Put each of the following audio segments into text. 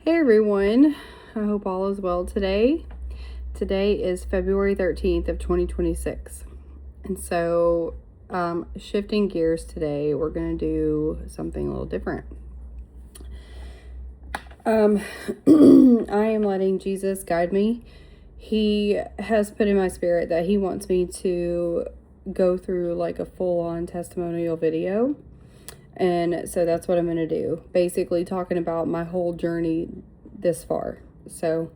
Hey everyone, I hope all is well today. Today is February 13th of 2026. And so, shifting gears today, we're going to do something a little different. I am letting Jesus guide me. He has put in my spirit that he wants me to go through like a full-on testimonial video. And so that's what I'm going to do. Basically talking about my whole journey this far. So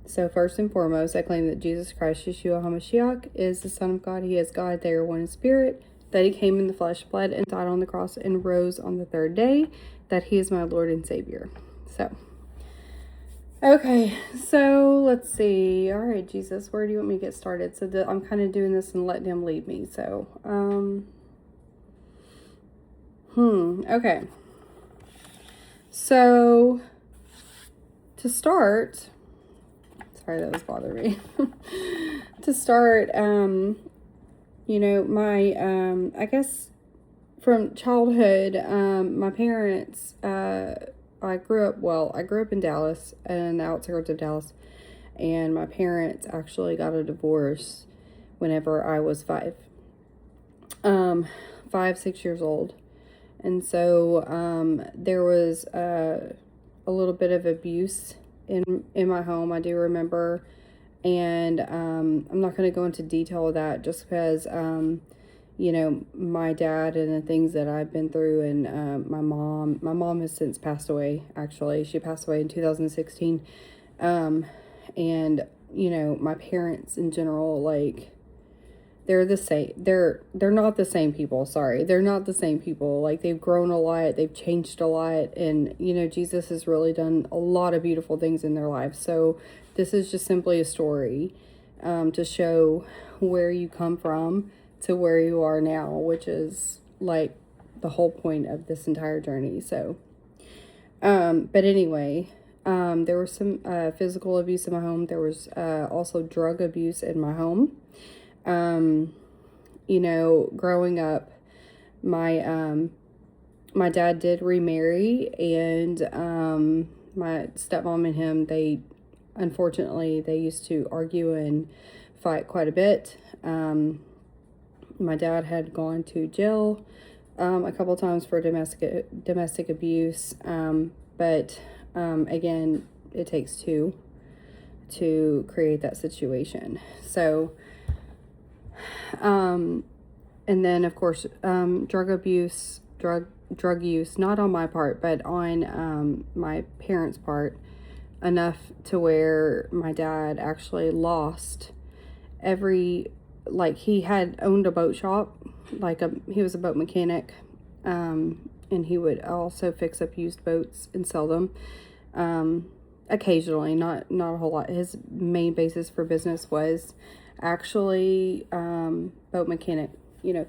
first and foremost, I claim that Jesus Christ, Yeshua HaMashiach, is the Son of God. He is God. They are one in spirit. That he came in the flesh, bled, and died on the cross, and rose on the third day. That he is my Lord and Savior. Okay, so let's see. All right, Jesus, where do you want me to get started? So I'm kind of doing this and letting him lead me. So, okay. So, to start, sorry, that was bothering me. To start, I guess from childhood, my parents, I grew up in Dallas, in the outskirts of Dallas, and my parents actually got a divorce whenever I was 6 years old. And so there was a little bit of abuse in my home, I do remember. And I'm not going to go into detail of that just because, my dad and the things that I've been through, and my mom has since passed away, actually. She passed away in 2016. And, my parents in general, like, they're the same. They're not the same people. Sorry. They're not the same people. Like, they've grown a lot. They've changed a lot. And, Jesus has really done a lot of beautiful things in their lives. So this is just simply a story to show where you come from to where you are now, which is like the whole point of this entire journey. So, but anyway, there was some physical abuse in my home. There was also drug abuse in my home. Growing up, my dad did remarry, and my stepmom and him, they used to argue and fight quite a bit. My dad had gone to jail a couple times for domestic abuse, but again, it takes two to create that situation. So, and then of course, drug use, not on my part, but on my parents' part, enough to where my dad actually lost he had owned a boat shop, he was a boat mechanic, and he would also fix up used boats and sell them, occasionally, not a whole lot. His main basis for business was actually boat mechanic,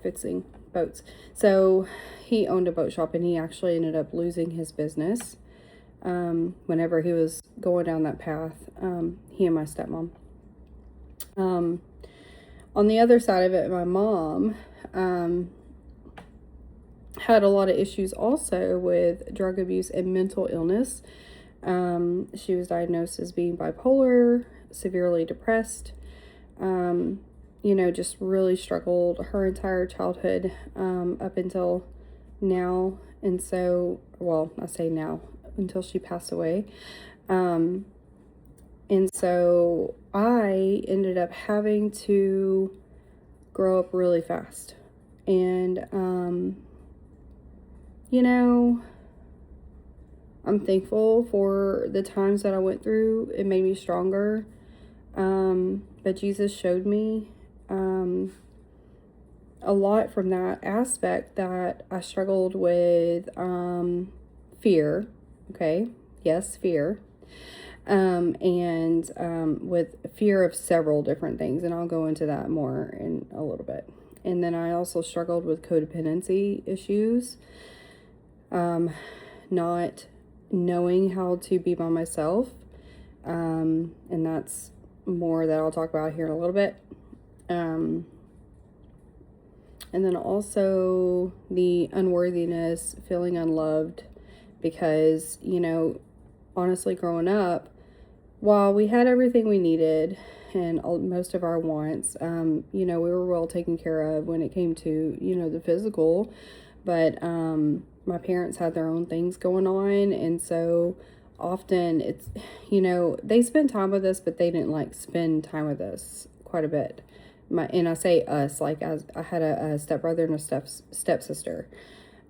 fixing boats. So he owned a boat shop, and he actually ended up losing his business whenever he was going down that path, he and my stepmom. On the other side of it, my mom had a lot of issues also with drug abuse and mental illness. She was diagnosed as being bipolar, severely depressed, just really struggled her entire childhood up until now. And so, I say now, until she passed away. And so I ended up having to grow up really fast. And, I'm thankful for the times that I went through. It made me stronger. But Jesus showed me a lot from that aspect, that I struggled with fear. Okay. Yes, fear. And with fear of several different things, and I'll go into that more in a little bit. And then I also struggled with codependency issues, not knowing how to be by myself, and that's more that I'll talk about here in a little bit. And then also the unworthiness, feeling unloved, because, honestly, growing up, while we had everything we needed and most of our wants, we were well taken care of when it came to, the physical, but my parents had their own things going on, and so often it's, they spent time with us, but they didn't like spend time with us quite a bit. And I say us, like as I had a stepbrother and a stepsister.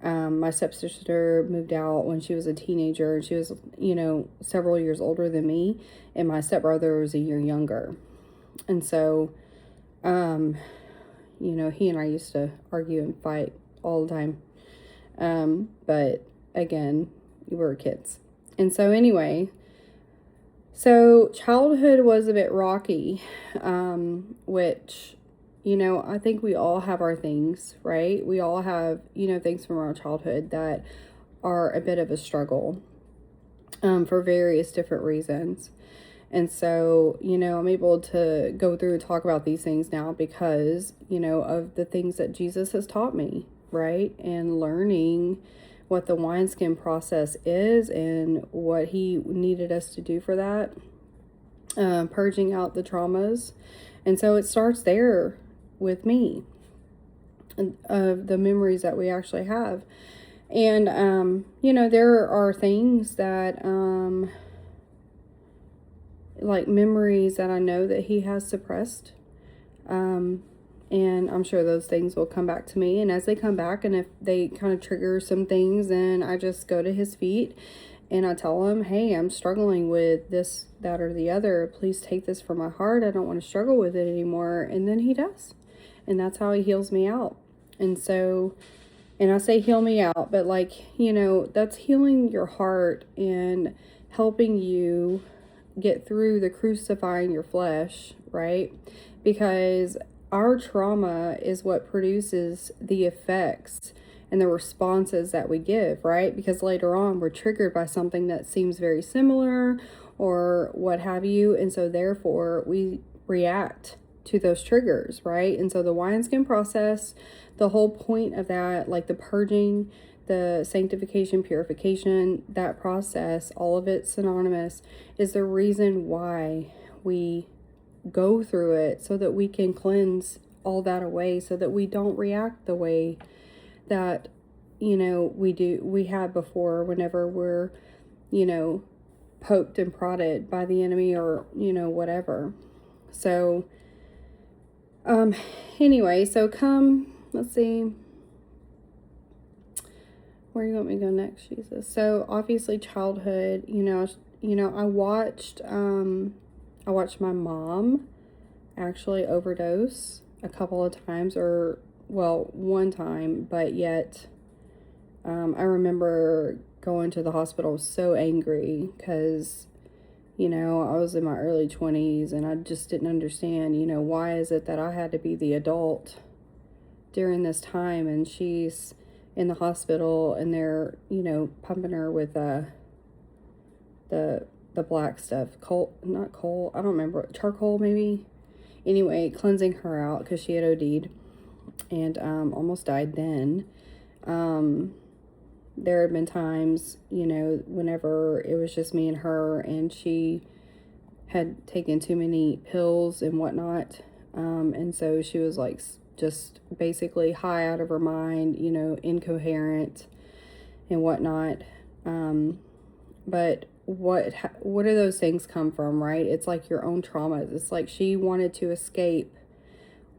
My stepsister moved out when she was a teenager, and she was, several years older than me, and my stepbrother was a year younger. And so, he and I used to argue and fight all the time. But again, we were kids. And so anyway, so childhood was a bit rocky, which, I think we all have our things, right? We all have, things from our childhood that are a bit of a struggle, for various different reasons. And so, I'm able to go through and talk about these things now because, of the things that Jesus has taught me, right? And learning what the wineskin process is and what he needed us to do for that, purging out the traumas. And so it starts there with me, of the memories that we actually have. And, there are things that, like memories that I know that he has suppressed. And I'm sure those things will come back to me. And as they come back, and if they kind of trigger some things, then I just go to his feet and I tell him, hey, I'm struggling with this, that, or the other. Please take this from my heart. I don't want to struggle with it anymore. And then he does. And that's how he heals me out. And so, and I say heal me out, but like, that's healing your heart and helping you get through the crucifying your flesh, right? Because our trauma is what produces the effects and the responses that we give, right? Because later on we're triggered by something that seems very similar or what have you, and so therefore we react to those triggers, right? And so the wineskin process, the whole point of that, like the purging, the sanctification, purification, that process, all of it synonymous, is the reason why we go through it, so that we can cleanse all that away, so that we don't react the way that, we had before whenever we're, poked and prodded by the enemy or, whatever. So, anyway, so let's see. Where do you want me to go next, Jesus? So obviously childhood, I watched my mom actually overdose a couple of times, or well, one time, but yet, I remember going to the hospital so angry because, I was in my early 20s and I just didn't understand, why is it that I had to be the adult during this time, and she's in the hospital and they're, pumping her with the black stuff, not coal, I don't remember, charcoal maybe. Anyway, cleansing her out because she had OD'd and almost died then. There had been times, whenever it was just me and her, and she had taken too many pills and whatnot, and so she was like just basically high out of her mind, incoherent and whatnot. But what do those things come from, right? It's like your own traumas. It's like she wanted to escape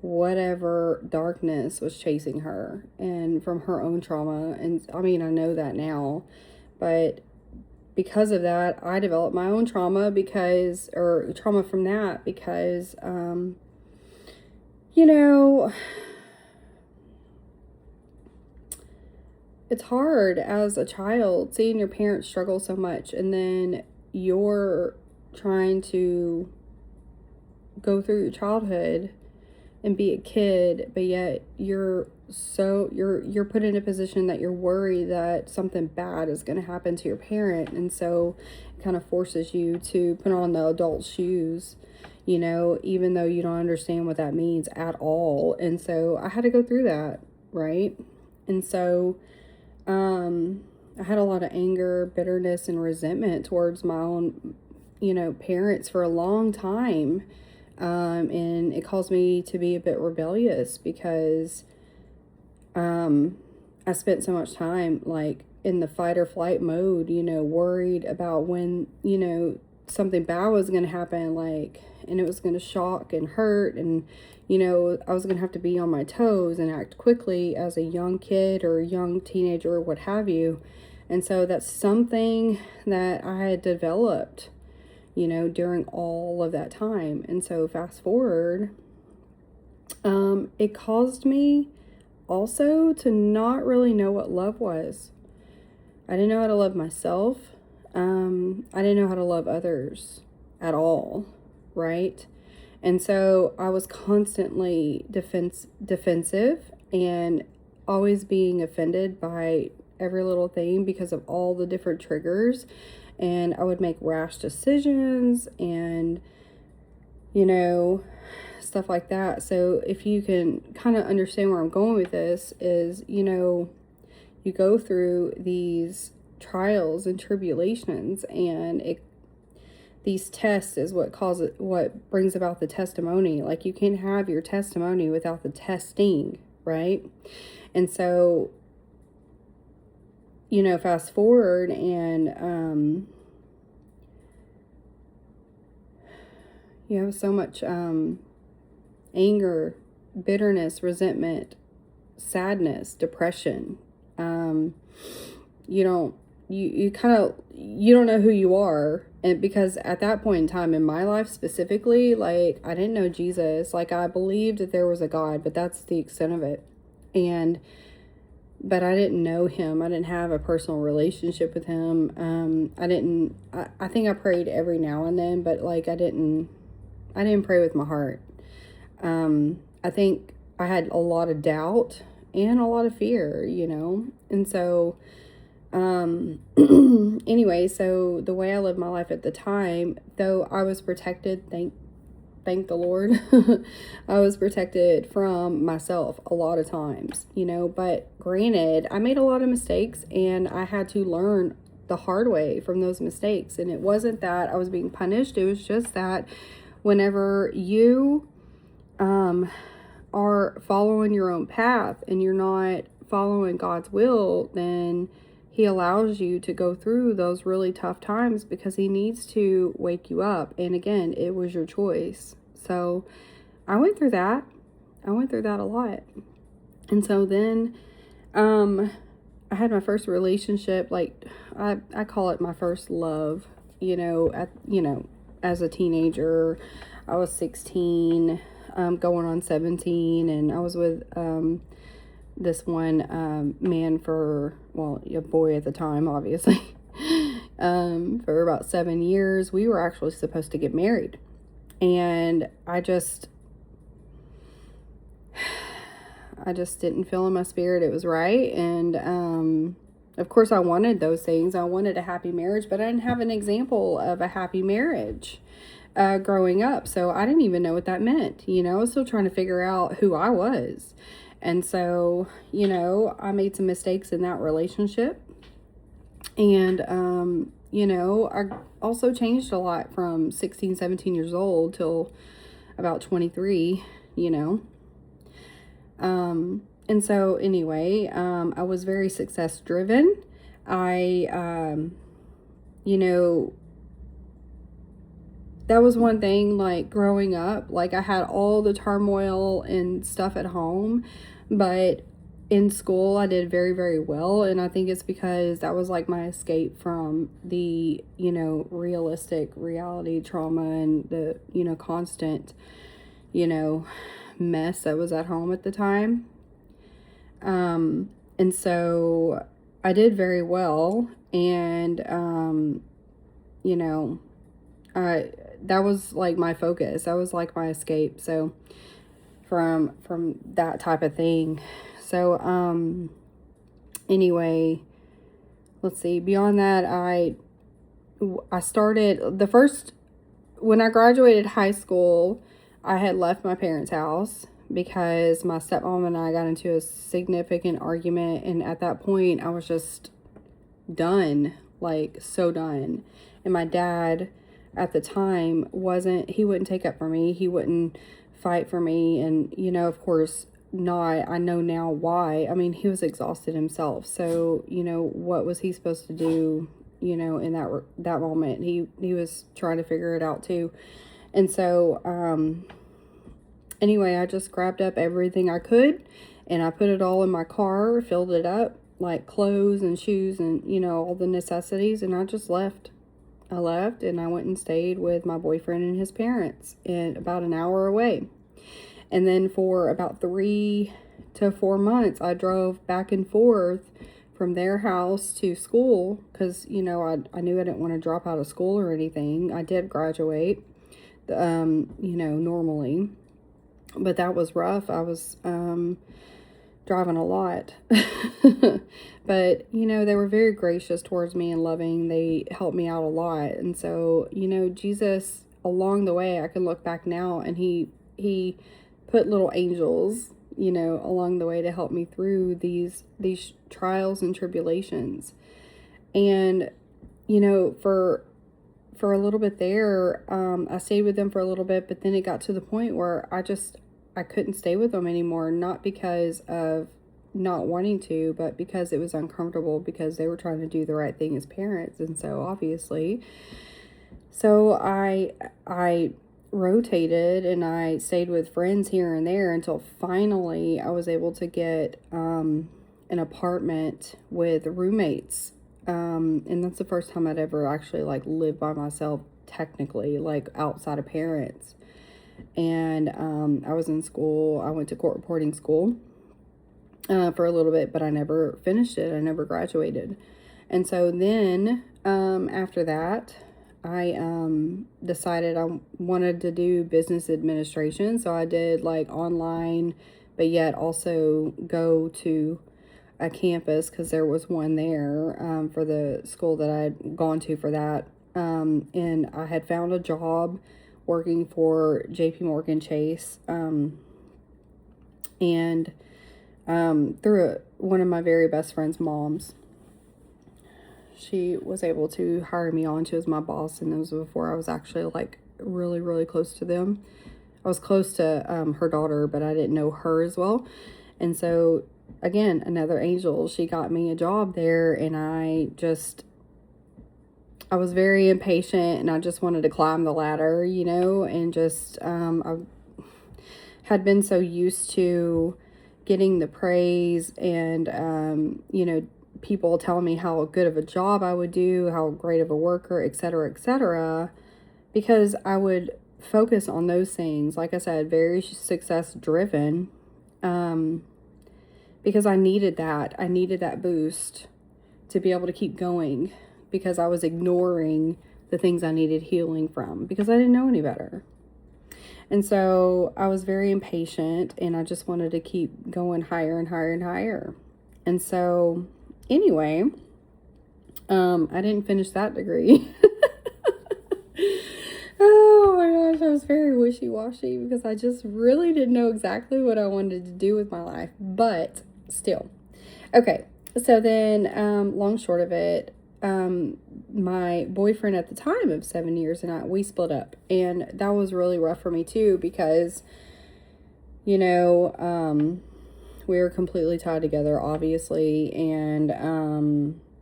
whatever darkness was chasing her, and from her own trauma. And I mean, I know that now, but because of that, I developed my own trauma or trauma from that, because, it's hard as a child seeing your parents struggle so much, and then you're trying to go through your childhood and be a kid, but yet you're put in a position that you're worried that something bad is going to happen to your parent, and so it kind of forces you to put on the adult shoes, even though you don't understand what that means at all. And so I had to go through that, right? And so I had a lot of anger, bitterness, and resentment towards my own, parents for a long time. And it caused me to be a bit rebellious because I spent so much time like in the fight or flight mode, worried about when, something bad was going to happen, like, and it was going to shock and hurt. And, I was going to have to be on my toes and act quickly as a young kid or a young teenager or what have you. And so that's something that I had developed, during all of that time. And so fast forward, it caused me also to not really know what love was. I didn't know how to love myself. I didn't know how to love others at all, right? And so I was constantly defensive and always being offended by every little thing because of all the different triggers. And I would make rash decisions and, stuff like that. So if you can kind of understand where I'm going with this is, you go through these trials and tribulations, and these tests is what brings about the testimony. Like, you can't have your testimony without the testing, right? And so, fast forward, and you have so much anger, bitterness, resentment, sadness, depression. You don't know who you are. And because at that point in time in my life specifically, like, I didn't know Jesus. Like, I believed that there was a God, but that's the extent of it. But I didn't know him. I didn't have a personal relationship with him. I think I prayed every now and then, but like, I didn't pray with my heart. I think I had a lot of doubt and a lot of fear, and so, anyway, so the way I lived my life at the time, though I was protected, thank the Lord, I was protected from myself a lot of times, but granted, I made a lot of mistakes, and I had to learn the hard way from those mistakes. And it wasn't that I was being punished. It was just that whenever you, are following your own path and you're not following God's will, then he allows you to go through those really tough times because he needs to wake you up. And again, it was your choice. So I went through that. I went through that a lot. And so then, I had my first relationship, like I call it my first love, as a teenager. I was 16, going on 17, and I was with this one man a boy at the time, obviously, for about 7 years. We were actually supposed to get married, and I just didn't feel in my spirit it was right. And of course, I wanted those things. I wanted a happy marriage, but I didn't have an example of a happy marriage growing up. So I didn't even know what that meant. I was still trying to figure out who I was. And so, I made some mistakes in that relationship. And, I also changed a lot from 16, 17 years old till about 23, and so anyway, I was very success driven. That was one thing, like, growing up, like, I had all the turmoil and stuff at home, but in school I did very, very well. And I think it's because that was like my escape from the, realistic reality trauma and the, constant, mess that was at home at the time. And so I did very well. And, that was like my focus. That was like my escape. So from that type of thing. So, anyway, let's see, beyond that, I started when I graduated high school, I had left my parents' house because my stepmom and I got into a significant argument. And at that point, I was just done, like so done. And my dad at the time he wouldn't take up for me. He wouldn't fight for me. And, of course, not, I know now why. I mean, he was exhausted himself. So, what was he supposed to do, in that moment? He was trying to figure it out too. And so, anyway, I just grabbed up everything I could and I put it all in my car, filled it up, like clothes and shoes and, all the necessities. And I just left. I left and I went and stayed with my boyfriend and his parents, and about an hour away. And then for about 3 to 4 months, I drove back and forth from their house to school because, I knew I didn't want to drop out of school or anything. I did graduate, normally. But that was rough. I was driving a lot. But, they were very gracious towards me and loving. They helped me out a lot. And so, Jesus, along the way, I can look back now, and he put little angels, along the way to help me through these trials and tribulations. And, for a little bit there, I stayed with them for a little bit, but then it got to the point where I couldn't stay with them anymore, not because of not wanting to, but because it was uncomfortable, because they were trying to do the right thing as parents. And so obviously, I rotated and I stayed with friends here and there until finally I was able to get an apartment with roommates. And that's the first time I'd ever actually like lived by myself, technically, like outside of parents. And I was in school. I went to court reporting school for a little bit, but I never finished it. I never graduated. And so then after that, I decided I wanted to do business administration. So I did like online, but yet also go to a campus because there was one there for the school that I'd gone to for that. And I had found a job working for JP Morgan Chase, and through one of my very best friend's moms. She was able to hire me on. She was my boss, and it was before I was actually like really, really close to them. I was close to her daughter, but I didn't know her as well. And so, again, another angel, she got me a job there, and I was very impatient, and I just wanted to climb the ladder, and just, I had been so used to getting the praise and, people telling me how good of a job I would do, how great of a worker, etc., because I would focus on those things. Like I said, very success driven, because I needed that boost to be able to keep going, because I was ignoring the things I needed healing from because I didn't know any better. And so I was very impatient, and I just wanted to keep going higher and higher and higher. And so anyway, I didn't finish that degree. Oh my gosh, I was very wishy-washy because I just really didn't know exactly what I wanted to do with my life, but still. Okay, so then, long short of it, my boyfriend at the time of 7 years and we split up, and that was really rough for me too because, we were completely tied together, obviously, and,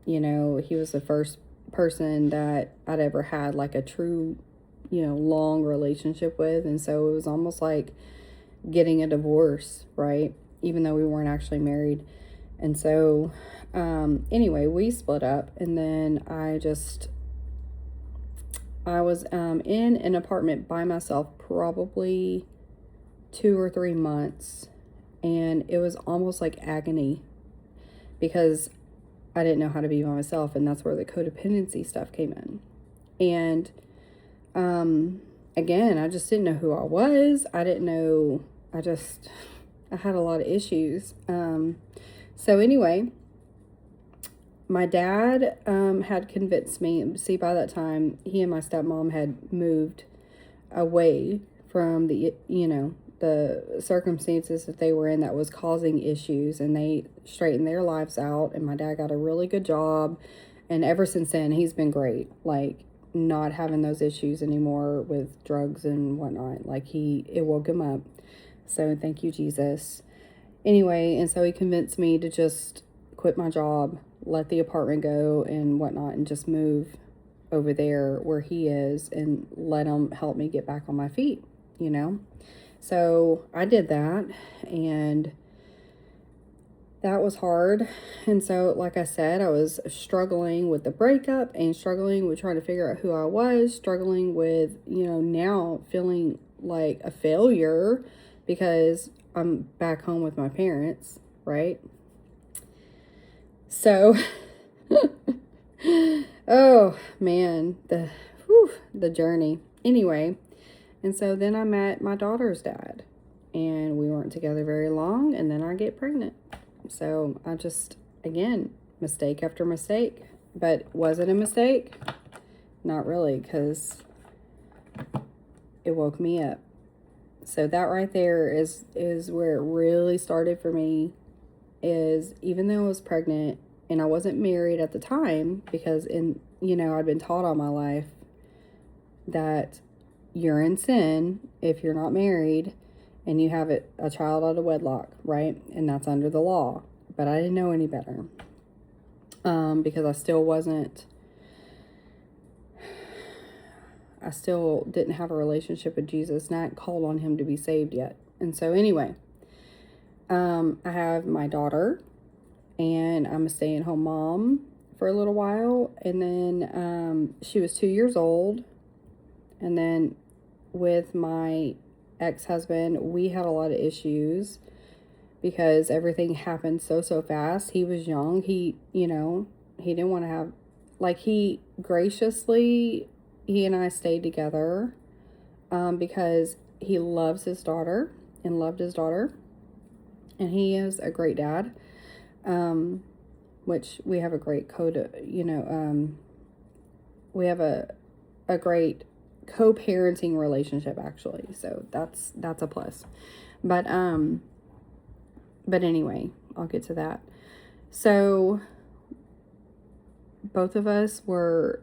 he was the first person that I'd ever had like a true, long relationship with, and so it was almost like getting a divorce, right? Even though we weren't actually married. And so, anyway, we split up, and then I was in an apartment by myself probably 2 or 3 months, and it was almost like agony because I didn't know how to be by myself, and that's where the codependency stuff came in. And again, I just didn't know who I was. I didn't know, I had a lot of issues. So anyway, my dad had convinced me, see, by that time, he and my stepmom had moved away from the circumstances that they were in that was causing issues, and they straightened their lives out, and my dad got a really good job, And ever since then, he's been great. Like, not having those issues anymore with drugs and whatnot. Like, it woke him up. So thank you, Jesus. Anyway, and so he convinced me to just quit my job, let the apartment go and whatnot, and just move over there where he is and let him help me get back on my feet, you know? So I did that, and that was hard. And so, like I said, I was struggling with the breakup and struggling with trying to figure out who I was, struggling with, now feeling like a failure because I'm back home with my parents, right? So, oh man, the journey. Anyway, and so then I met my daughter's dad, and we weren't together very long, and then I get pregnant. So I just, again, mistake after mistake. But was it a mistake? Not really, because it woke me up. So that right there is where it really started for me, is even though I was pregnant and I wasn't married at the time, because I'd been taught all my life that you're in sin if you're not married and you have a child out of wedlock, right? And that's under the law. But I didn't know any better, because I still didn't have a relationship with Jesus, not called on him to be saved yet. And so anyway, I have my daughter, and I'm a stay-at-home mom for a little while. And then she was 2 years old. And then with my ex-husband, we had a lot of issues because everything happened so fast. He was young. He didn't want to have, like, he and I stayed together because he loves his daughter and loved his daughter. And he is a great dad, which we have a great we have a great co-parenting relationship, actually. So that's a plus. But anyway, I'll get to that. So both of us were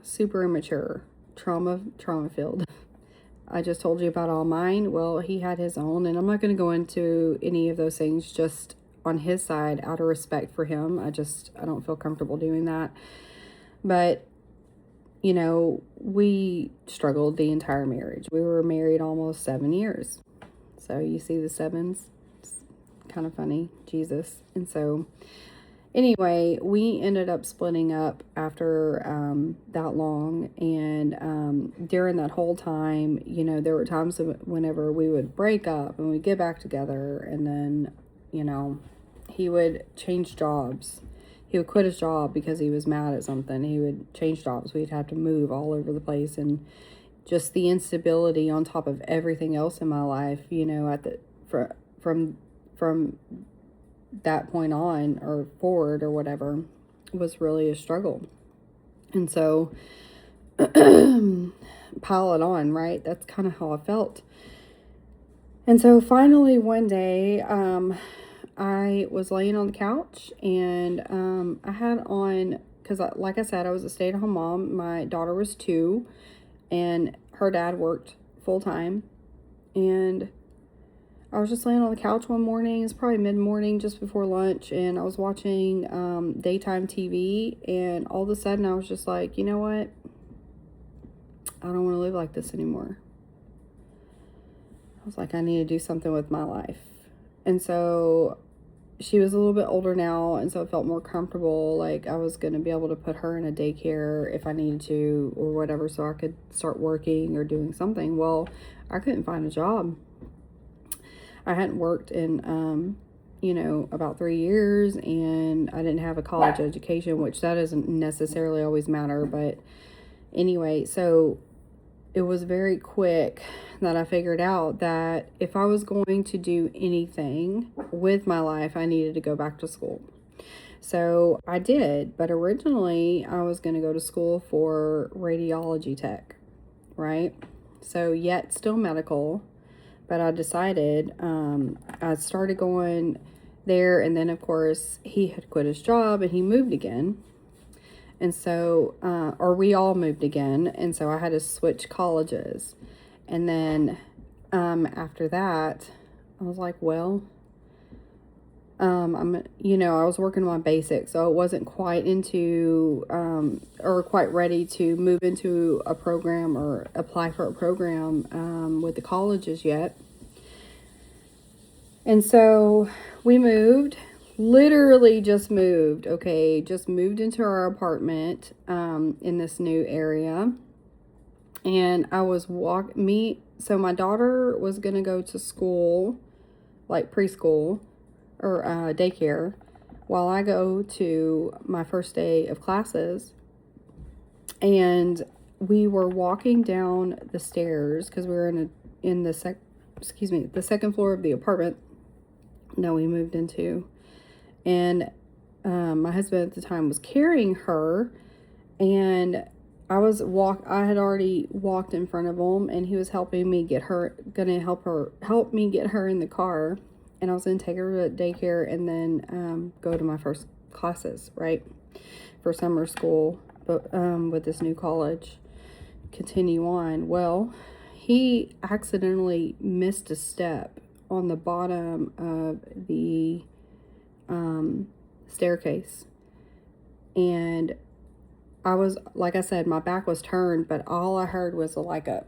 super immature, trauma filled. I just told you about all mine. Well, he had his own, and I'm not going to go into any of those things just on his side out of respect for him. I don't feel comfortable doing that. But, we struggled the entire marriage. We were married almost 7 years. So you see the sevens? It's kind of funny, Jesus. And so anyway, we ended up splitting up after that long, and during that whole time, there were times whenever we would break up and we'd get back together, and then, he would change jobs. He would quit his job because he was mad at something. He would change jobs. We'd have to move all over the place, and just the instability on top of everything else in my life, from that point on or forward or whatever, was really a struggle. And so pile it on, right? That's kind of how I felt. And so finally one day, I was laying on the couch, and I had on, because like I said, I was a stay-at-home mom. My daughter was 2, and her dad worked full-time, and I was just laying on the couch one morning. It's probably mid-morning, just before lunch, and I was watching daytime TV, and all of a sudden I was just like, you know what? I don't want to live like this anymore. I was like, I need to do something with my life. And so she was a little bit older now, and so it felt more comfortable. Like, I was going to be able to put her in a daycare if I needed to or whatever, so I could start working or doing something. Well, I couldn't find a job. I hadn't worked in, about 3 years, and I didn't have a college education, which that doesn't necessarily always matter. But anyway, so it was very quick that I figured out that if I was going to do anything with my life, I needed to go back to school. So I did, but originally I was going to go to school for radiology tech, right? So yet still medical, but I decided, I started going there, and then of course he had quit his job and he moved again. And so, or we all moved again. And so I had to switch colleges. And then after that, I was like, well, I was working on my basics, so I wasn't quite into, or quite ready to move into a program or apply for a program, with the colleges yet. And so we moved, literally just moved, okay, just moved into our apartment, in this new area. And I was so my daughter was going to go to school, like preschool, or daycare, while I go to my first day of classes. And we were walking down the stairs because we were in the second floor of the apartment that we moved into. And my husband at the time was carrying her, and I had already walked in front of him, and he was helping me help me get her in the car. And I was going to take her to daycare and then go to my first classes, right, for summer school, but with this new college, continue on. Well, he accidentally missed a step on the bottom of the staircase. And I was, like I said, my back was turned, but all I heard was like a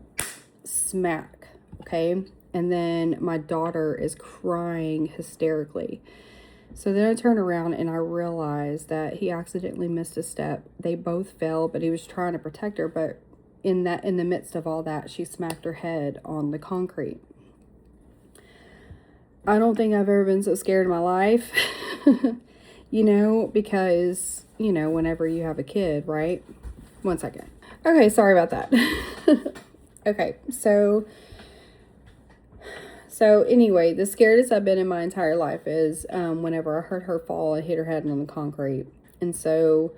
smack, okay? And then my daughter is crying hysterically. So then I turned around and I realized that he accidentally missed a step. They both fell, but he was trying to protect her. But in the midst of all that, she smacked her head on the concrete. I don't think I've ever been so scared in my life, because, whenever you have a kid, right? 1 second. Okay, sorry about that. Okay, so anyway, the scariest I've been in my entire life is whenever I heard her fall and hit her head on the concrete. And so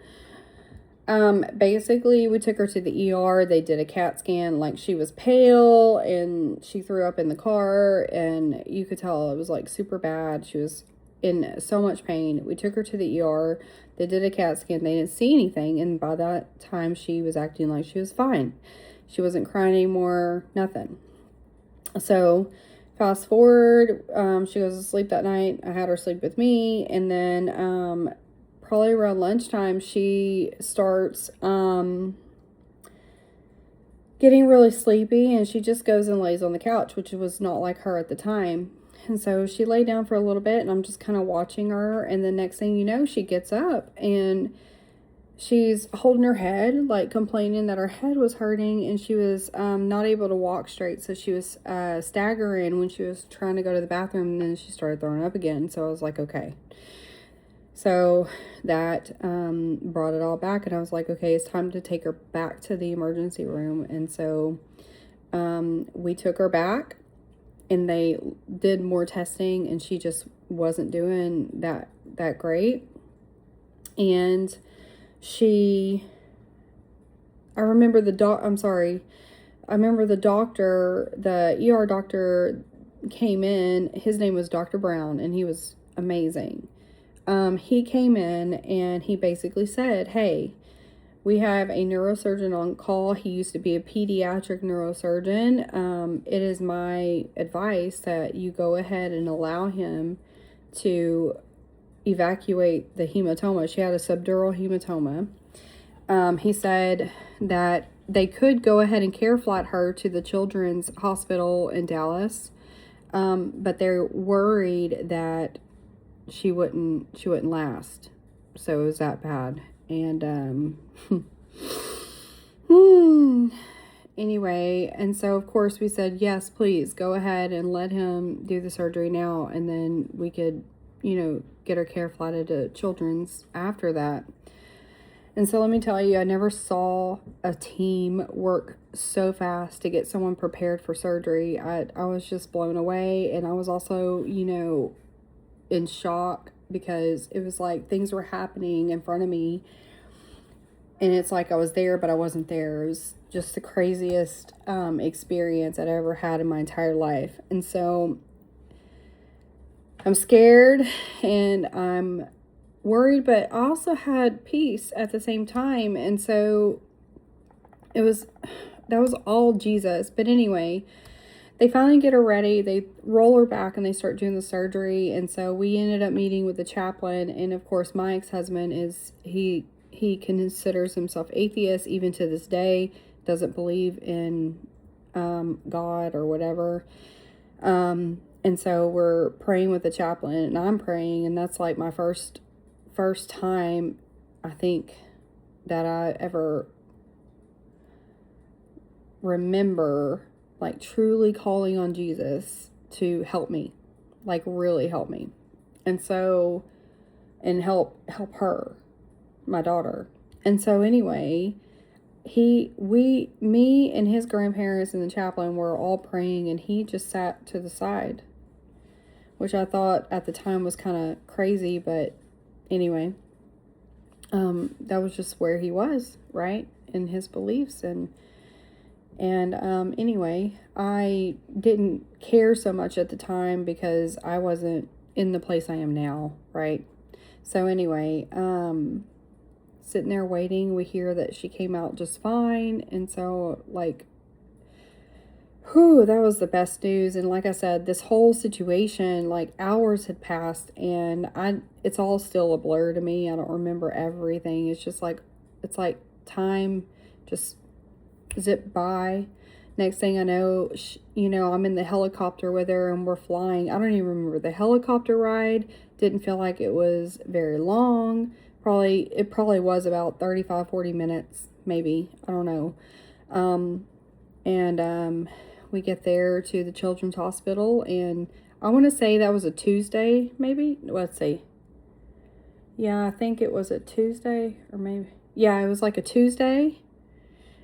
basically we took her to the ER. They did a CAT scan. Like, she was pale and she threw up in the car, and you could tell it was like super bad. She was in so much pain. We took her to the ER. They did a CAT scan. They didn't see anything, and by that time she was acting like she was fine. She wasn't crying anymore, nothing. So fast forward, she goes to sleep that night. I had her sleep with me, and then probably around lunchtime, she starts getting really sleepy, and she just goes and lays on the couch, which was not like her at the time. And so she lay down for a little bit, and I'm just kind of watching her, and the next thing you know, she gets up, and she's holding her head, like complaining that her head was hurting, and she was not able to walk straight. So she was staggering when she was trying to go to the bathroom, and then she started throwing up again. So I was like, okay. So that brought it all back, and I was like, okay, it's time to take her back to the emergency room. And so we took her back, and they did more testing, and she just wasn't doing that great. And I remember the doctor, the ER doctor came in. His name was Dr. Brown, and he was amazing. He came in and he basically said, hey, we have a neurosurgeon on call. He used to be a pediatric neurosurgeon. It is my advice that you go ahead and allow him to evacuate the hematoma. She had a subdural hematoma. He said that they could go ahead and care flat her to the Children's Hospital in Dallas, but they're worried that she wouldn't last. So it was that bad. And anyway, and so of course we said, yes, please go ahead and let him do the surgery now, and then we could, get her care flatted to Children's after that. And so let me tell you, I never saw a team work so fast to get someone prepared for surgery. I was just blown away, and I was also, in shock, because it was like things were happening in front of me, and it's like I was there, but I wasn't there. It was just the craziest experience I'd ever had in my entire life. And so I'm scared, and I'm worried, but I also had peace at the same time. And so that was all Jesus. But anyway, they finally get her ready. They roll her back and they start doing the surgery. And so we ended up meeting with the chaplain. And of course, my ex-husband he considers himself atheist even to this day, doesn't believe in God or whatever. And so we're praying with the chaplain, and I'm praying, and that's like my first time, I think, that I ever remember like truly calling on Jesus to help me, like really help me. And so, and help her, my daughter. And so anyway, me and his grandparents and the chaplain were all praying, and he just sat to the side, which I thought at the time was kind of crazy, but anyway, that was just where he was, right, in his beliefs. And anyway, I didn't care so much at the time because I wasn't in the place I am now, right? So anyway, sitting there waiting, we hear that she came out just fine. And so, like, whew, that was the best news. And like I said, this whole situation, like, hours had passed, and it's all still a blur to me. I don't remember everything. It's just like, it's like time just zipped by. Next thing I know, I'm in the helicopter with her and we're flying. I don't even remember the helicopter ride. Didn't feel like it was very long. It probably was about 35, 40 minutes, maybe. I don't know. We get there to the children's hospital, and I want to say that was a Tuesday, maybe. Let's see. Yeah, I think it was a Tuesday, or maybe. Yeah, it was like a Tuesday.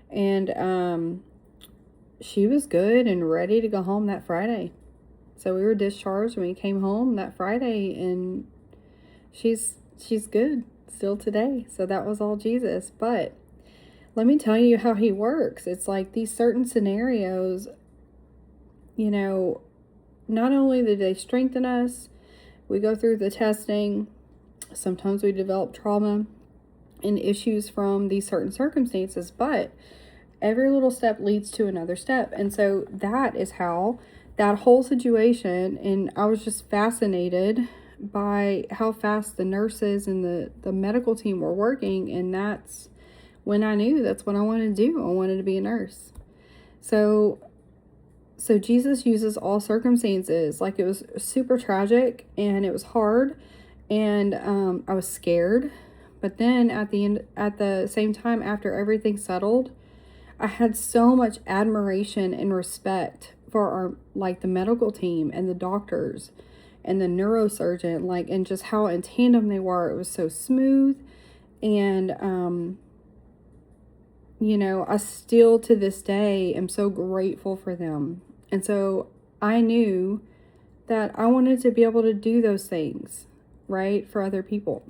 And she was good and ready to go home that Friday. So we were discharged when we came home that Friday, and she's good still today. So that was all Jesus. But let me tell you how he works. It's like these certain scenarios, not only do they strengthen us, we go through the testing. Sometimes we develop trauma and issues from these certain circumstances, but every little step leads to another step. And so that is how that whole situation, and I was just fascinated by how fast the nurses and the medical team were working. And that's when I knew that's what I wanted to do. I wanted to be a nurse. So Jesus uses all circumstances. Like, it was super tragic and it was hard, and I was scared. But then at the same time, after everything settled, I had so much admiration and respect for the medical team and the doctors and the neurosurgeon, and just how in tandem they were. It was so smooth. And, I still to this day am so grateful for them. And so I knew that I wanted to be able to do those things, right, for other people.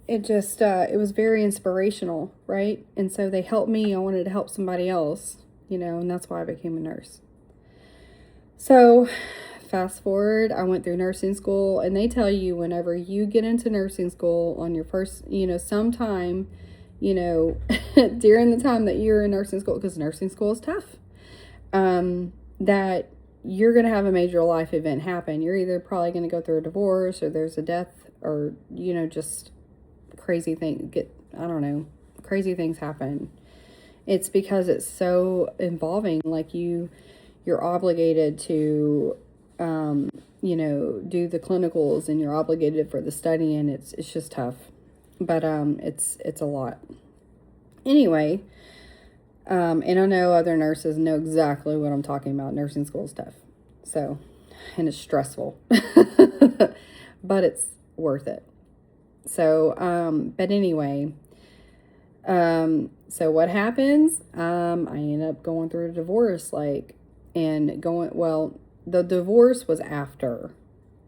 It just, it was very inspirational, right? And so they helped me. I wanted to help somebody else, and that's why I became a nurse. So fast forward, I went through nursing school, and they tell you whenever you get into nursing school on your first, sometime, during the time that you're in nursing school, because nursing school is tough, that you're going to have a major life event happen. You're either probably going to go through a divorce, or there's a death, or, just crazy things happen. It's because it's so involving. Like, you're obligated to, do the clinicals, and you're obligated for the study, and it's just tough. But, it's a lot. Anyway, and I know other nurses know exactly what I'm talking about. Nursing school is tough. So, and it's stressful, but it's worth it. So, but anyway, so what happens? I end up going through a divorce, the divorce was after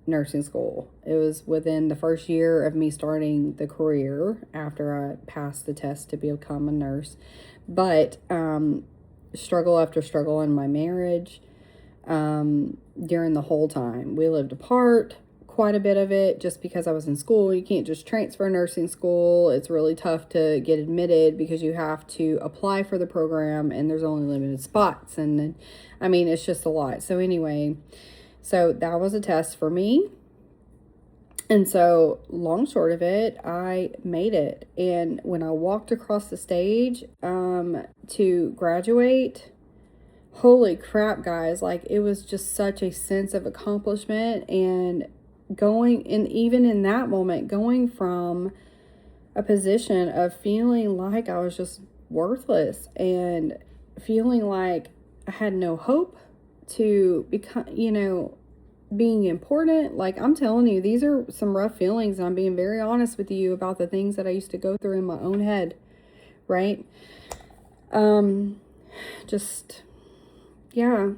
nursing school. It was within the first year of me starting the career after I passed the test to become a nurse. But, struggle after struggle in my marriage, during the whole time. We lived apart. Of quite a bit of it just because I was in school. You can't just transfer nursing school. It's really tough to get admitted because you have to apply for the program and there's only limited spots. And then, I mean, it's just a lot. So anyway, so that was a test for me. And so, long short of it, I made it. And when I walked across the stage to graduate, holy crap, guys, like it was just such a sense of accomplishment. And even in that moment, going from a position of feeling like I was just worthless and feeling like I had no hope to become, being important. Like, I'm telling you, these are some rough feelings, and I'm being very honest with you about the things that I used to go through in my own head, right? Just, yeah.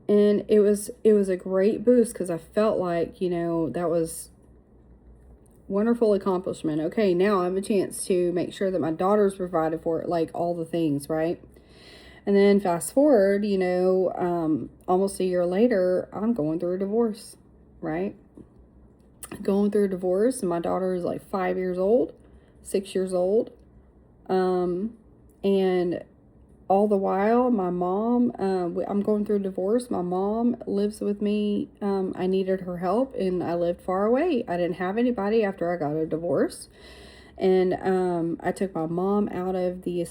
And it was a great boost because I felt like, that was wonderful accomplishment. Okay, now I have a chance to make sure that my daughter's provided for, like, all the things, right? And then fast forward, almost a year later, I'm going through a divorce, right? Going through a divorce, and my daughter is like 5 years old, 6 years old. And all the while, my mom, I'm going through a divorce. My mom lives with me. I needed her help, and I lived far away. I didn't have anybody after I got a divorce. And I took my mom out of the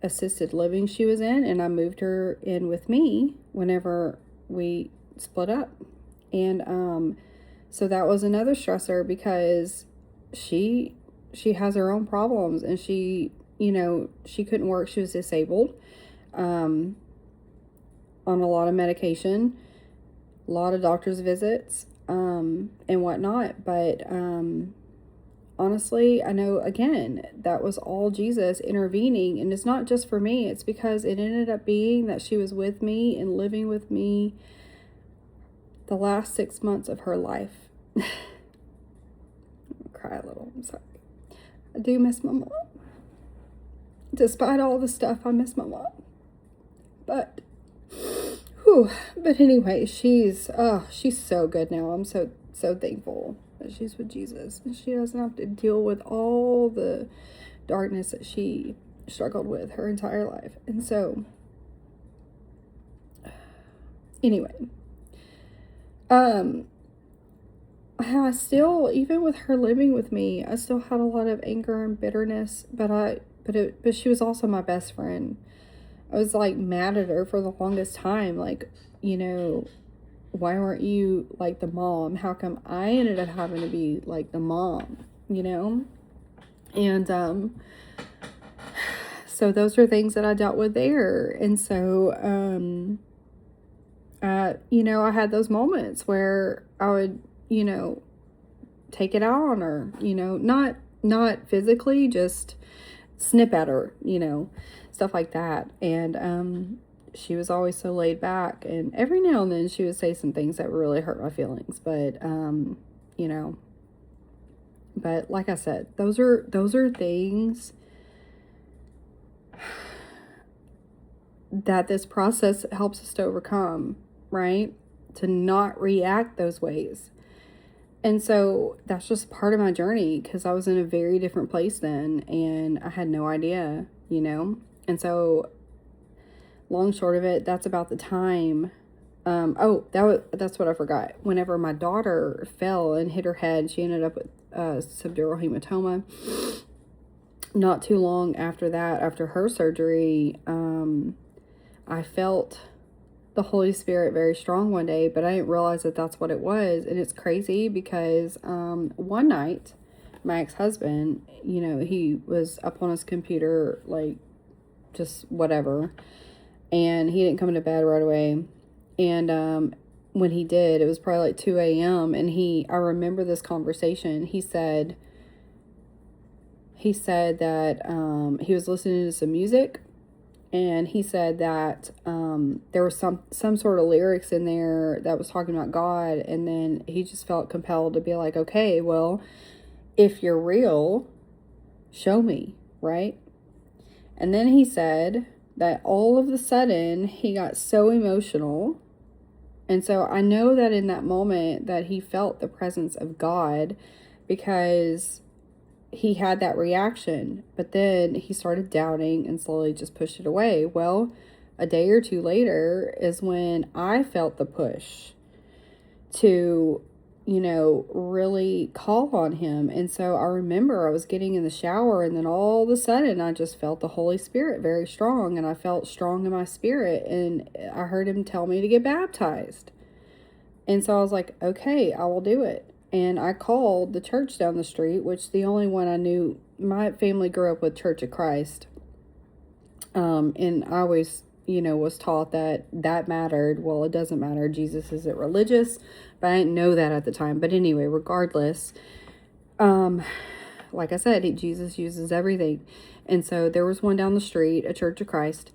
assisted living she was in, and I moved her in with me whenever we split up. And so that was another stressor because she has her own problems, and she couldn't work. She was disabled, on a lot of medication, a lot of doctor's visits, and whatnot. But honestly, I know, again, that was all Jesus intervening. And it's not just for me. It's because it ended up being that she was with me and living with me the last 6 months of her life. I'm gonna cry a little. I'm sorry. I do miss my mom. Despite all the stuff, I miss my mom. But anyway, she's so good now. I'm so thankful that she's with Jesus, and she doesn't have to deal with all the darkness that she struggled with her entire life. And so, anyway, I still, even with her living with me, I still had a lot of anger and bitterness, but she was also my best friend. I was like mad at her for the longest time, like, why weren't you like the mom? How come I ended up having to be like the mom, And so those are things that I dealt with there. And so I had those moments where I would, take it out on her, not physically, just snip at her, stuff like that. And she was always so laid back, and every now and then she would say some things that really hurt my feelings. But but like I said, those are things that this process helps us to overcome, right? To not react those ways. And so that's just part of my journey, because I was in a very different place then, and I had no idea, And so, long short of it, that's about the time. That's what I forgot. Whenever my daughter fell and hit her head, she ended up with subdural hematoma. Not too long after that, after her surgery, I felt the Holy Spirit very strong one day, but I didn't realize that that's what it was. And it's crazy because one night, my ex-husband, he was up on his computer, like, just whatever, and he didn't come to bed right away. And when he did, it was probably like 2 a.m. And I remember this conversation. He said that he was listening to some music, and he said that there was some sort of lyrics in there that was talking about God. And then he just felt compelled to be like, okay, well, if you're real, show me, right? And then he said that all of a sudden he got so emotional And so I know that in that moment that he felt the presence of God because he had that reaction, but then he started doubting and slowly just pushed it away. Well, a day or two later is when I felt the push to, really call on him. And so I remember I was getting in the shower, and then all of a sudden I just felt the Holy Spirit very strong, and I felt strong in my spirit, and I heard him tell me to get baptized. And so I was like, okay, I will do it. And I called the church down the street, which the only one I knew. My family grew up with Church of Christ. And I always, was taught that mattered. Well, it doesn't matter. Jesus isn't religious, but I didn't know that at the time. But anyway, regardless, like I said, Jesus uses everything. And so there was one down the street, a Church of Christ.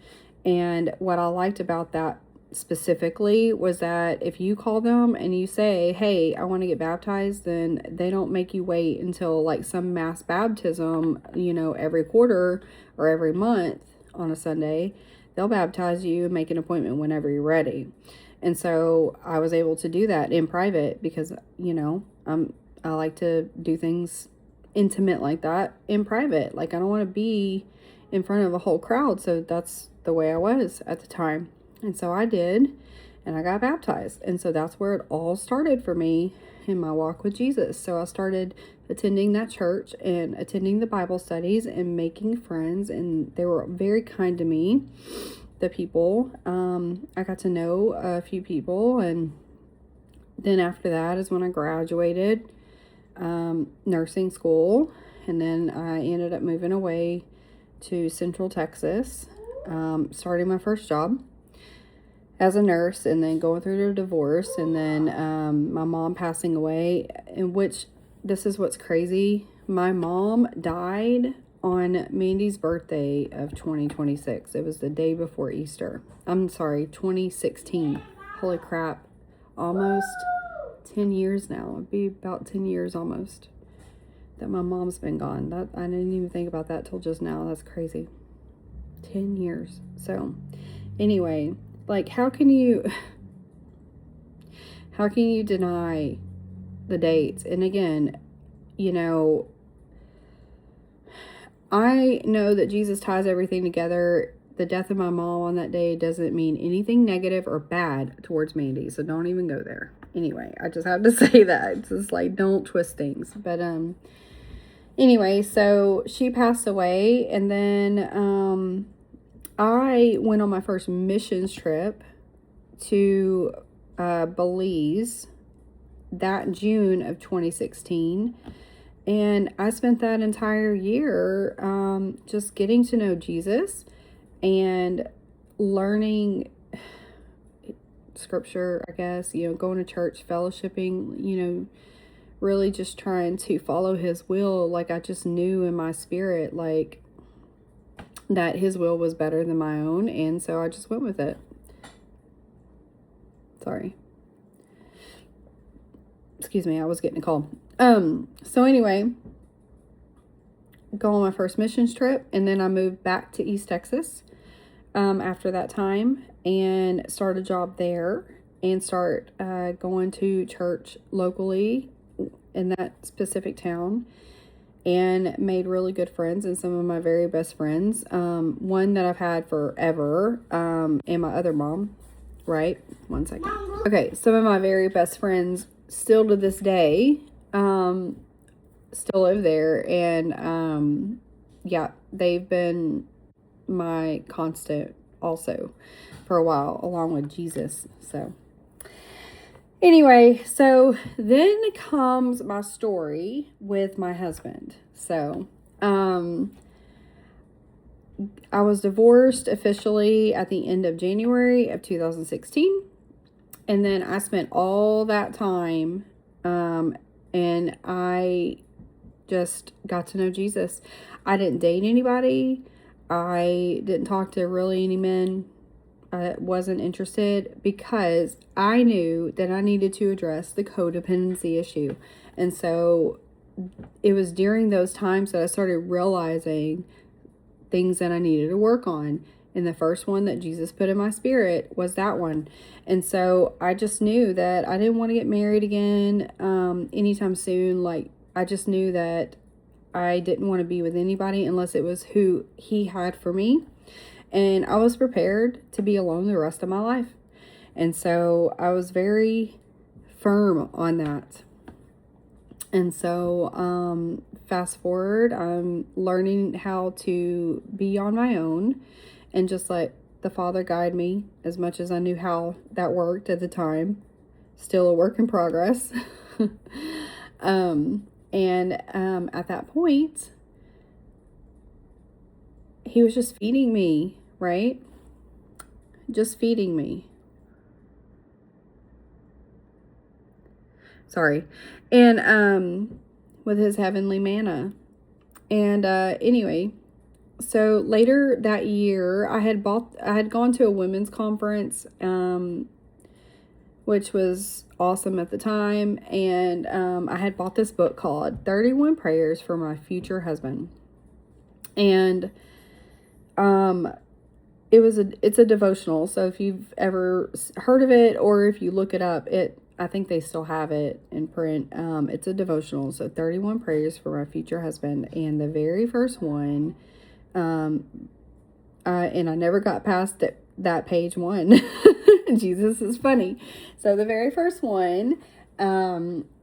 And what I liked about that specifically was that if you call them and you say, hey, I want to get baptized, then they don't make you wait until like some mass baptism, every quarter or every month on a Sunday. They'll baptize you and make an appointment whenever you're ready. And so I was able to do that in private because, I like to do things intimate like that in private. Like, I don't want to be in front of a whole crowd. So that's the way I was at the time. And so I did, and I got baptized. And so that's where it all started for me in my walk with Jesus. So I started attending that church and attending the Bible studies and making friends. And they were very kind to me, the people. I got to know a few people. And then after that is when I graduated nursing school. And then I ended up moving away to Central Texas, starting my first job as a nurse, and then going through the divorce, and then my mom passing away, in which this is what's crazy. My mom died on Mandy's birthday of 2026. It was the day before Easter. I'm sorry, 2016. Holy crap. Almost 10 years now. It'd be about 10 years almost that my mom's been gone. That I didn't even think about that till just now. That's crazy. 10 years. So anyway, like, how can you deny the dates? And again, I know that Jesus ties everything together. The death of my mom on that day doesn't mean anything negative or bad towards Mandy, so don't even go there. Anyway, I just have to say that. It's just like, don't twist things. But anyway, so she passed away, and then I went on my first missions trip to Belize that June of 2016. And I spent that entire year just getting to know Jesus and learning scripture, I guess, going to church, fellowshipping, really just trying to follow his will. Like, I just knew in my spirit, like, that his will was better than my own, and so I just went with it. Sorry. Excuse me, I was getting a call. So anyway, go on my first missions trip, and then I moved back to East Texas after that time, and start a job there, and start going to church locally in that specific town. And made really good friends, and some of my very best friends. One that I've had forever, and my other mom, right? 1 second. Okay, some of my very best friends still to this day, still live there. And yeah, they've been my constant also for a while, along with Jesus. So anyway, so then comes my story with my husband. So, I was divorced officially at the end of January of 2016. And then I spent all that time, and I just got to know Jesus. I didn't date anybody. I didn't talk to really any men. I wasn't interested because I knew that I needed to address the codependency issue. And so it was during those times that I started realizing things that I needed to work on. And the first one that Jesus put in my spirit was that one. And so I just knew that I didn't want to get married again anytime soon. Like, I just knew that I didn't want to be with anybody unless it was who he had for me. And I was prepared to be alone the rest of my life. And so I was very firm on that. And so fast forward, I'm learning how to be on my own and just let the Father guide me as much as I knew how that worked at the time. Still a work in progress. At that point, he was just feeding me, right? Just feeding me. Sorry. And with his heavenly manna. And anyway, so later that year, I had gone to a women's conference, which was awesome at the time. And I had bought this book called 31 Prayers for My Future Husband. And it's a devotional. So if you've ever heard of it, or if you look it up, I think they still have it in print. It's a devotional. So 31 Prayers for My Future Husband. And the very first one, and I never got past that page 1. Jesus is funny. So the very first one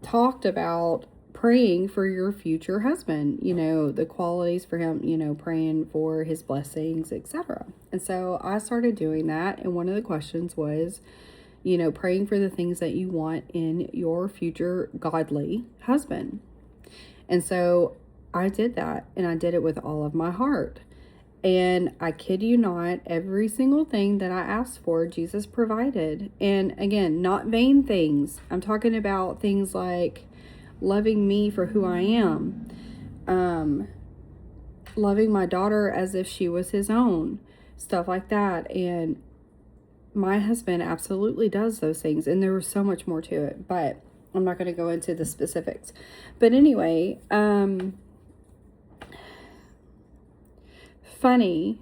talked about praying for your future husband, the qualities for him, praying for his blessings, etc. And so I started doing that. And one of the questions was, praying for the things that you want in your future godly husband. And so I did that, and I did it with all of my heart. And I kid you not, every single thing that I asked for, Jesus provided. And again, not vain things. I'm talking about things like loving me for who I am, loving my daughter as if she was his own, stuff like that. And my husband absolutely does those things, and there was so much more to it, but I'm not going to go into the specifics. But anyway, funny,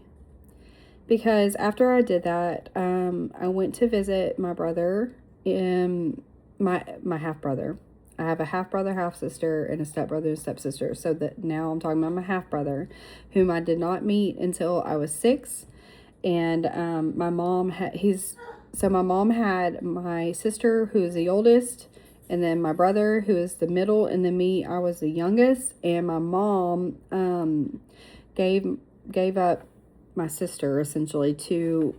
because after I did that, I went to visit my brother, my half-brother. I have a half-brother, half-sister, and a stepbrother and stepsister. So that now I'm talking about my half-brother, whom I did not meet until I was 6. And my mom had my sister, who is the oldest, and then my brother, who is the middle, and then me, I was the youngest. And my mom gave up my sister essentially to,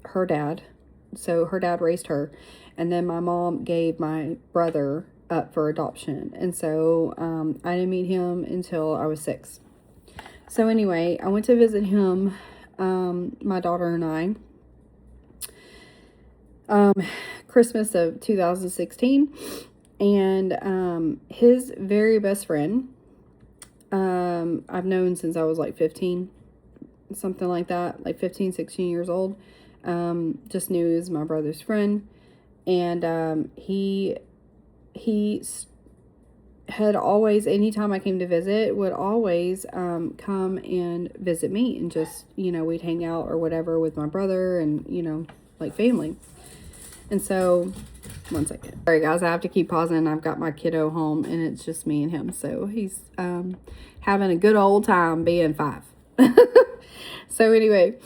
her dad. So her dad raised her. And then my mom gave my brother up for adoption. And so I didn't meet him until I was 6. So anyway, I went to visit him, my daughter and I, Christmas of 2016. And his very best friend, I've known since I was like 15, something like that, like 15, 16 years old. Just knew he was my brother's friend. And he had always, anytime I came to visit, would always come and visit me, and just, we'd hang out or whatever with my brother, and, like family. And so, one second. Sorry guys, I have to keep pausing. I've got my kiddo home, and it's just me and him. So he's having a good old time being 5. So anyway,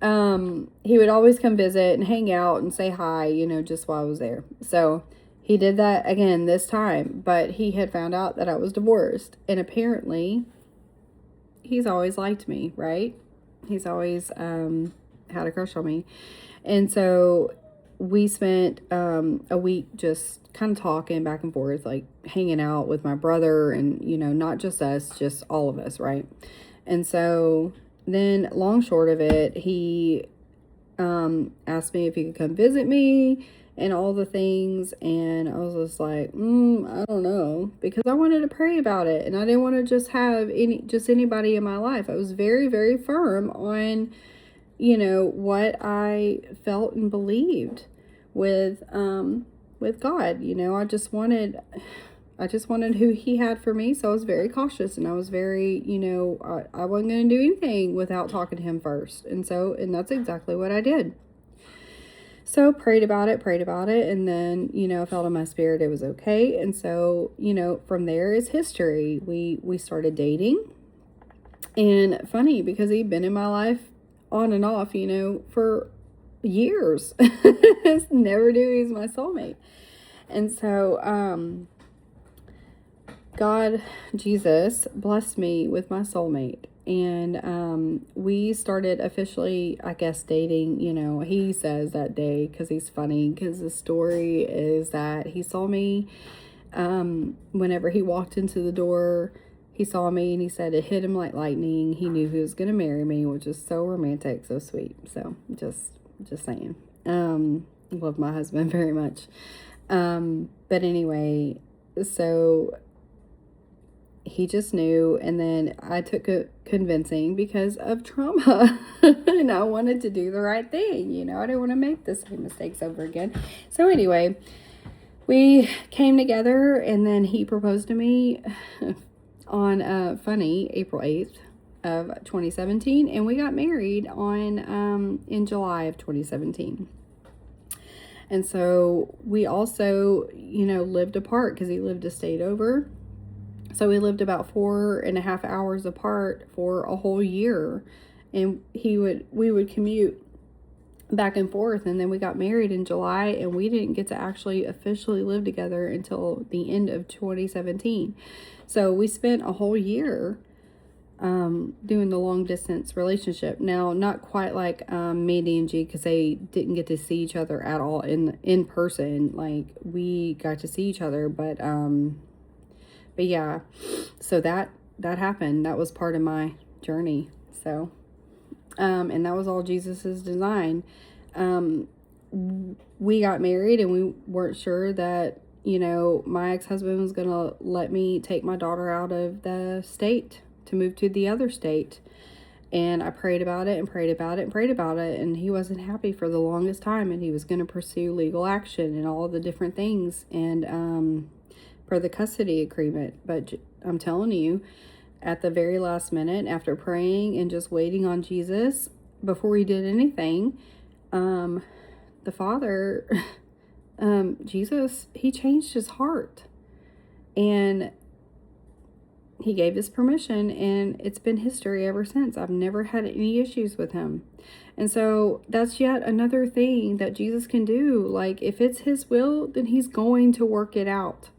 he would always come visit and hang out and say hi, just while I was there. So he did that again this time, but he had found out that I was divorced. And apparently, he's always liked me, right? He's always had a crush on me. And so we spent a week just kind of talking back and forth, like hanging out with my brother, and, not just us, just all of us, right? And so then, long short of it, he asked me if he could come visit me and all the things. And I was just like, I don't know, because I wanted to pray about it, and I didn't want to just have anybody in my life. I was very, very firm on, what I felt and believed with God. I just wanted, I just wanted who he had for me. So I was very cautious, and I was very, I wasn't going to do anything without talking to him first. And that's exactly what I did. So prayed about it, and then, I felt in my spirit it was okay. And so, from there is history. We started dating. And funny, because he'd been in my life on and off, for years. Never knew he was my soulmate. And so, God, Jesus, blessed me with my soulmate. And we started officially, I guess, dating. He says that day, because he's funny, because the story is that he saw me whenever he walked into the door. He saw me and he said it hit him like lightning. He knew he was going to marry me, which is so romantic, so sweet. So just saying. Love my husband very much. But anyway, so he just knew, and then I took a convincing because of trauma. And I wanted to do the right thing. I didn't want to make the same mistakes over again. So anyway, we came together, and then he proposed to me on April 8th of 2017, and we got married on in July of 2017. And so we also, lived apart, because he lived a state over. So we lived about 4.5 hours apart for a whole year, and we would commute back and forth. And then we got married in July, and we didn't get to actually officially live together until the end of 2017. So we spent a whole year doing the long distance relationship. Now, not quite like Mandy and G, because they didn't get to see each other at all in person. Like, we got to see each other, but yeah, so that happened. That was part of my journey. So, and that was all Jesus's design. We got married, and we weren't sure that, my ex-husband was going to let me take my daughter out of the state to move to the other state. And I prayed about it and prayed about it and prayed about it. And he wasn't happy for the longest time, and he was going to pursue legal action and all the different things. And, for the custody agreement. But I'm telling you, at the very last minute, after praying and just waiting on Jesus, before he did anything, the Father, Jesus, he changed his heart, and he gave his permission, and it's been history ever since. I've never had any issues with him. And so that's yet another thing that Jesus can do. Like, if it's his will, then he's going to work it out.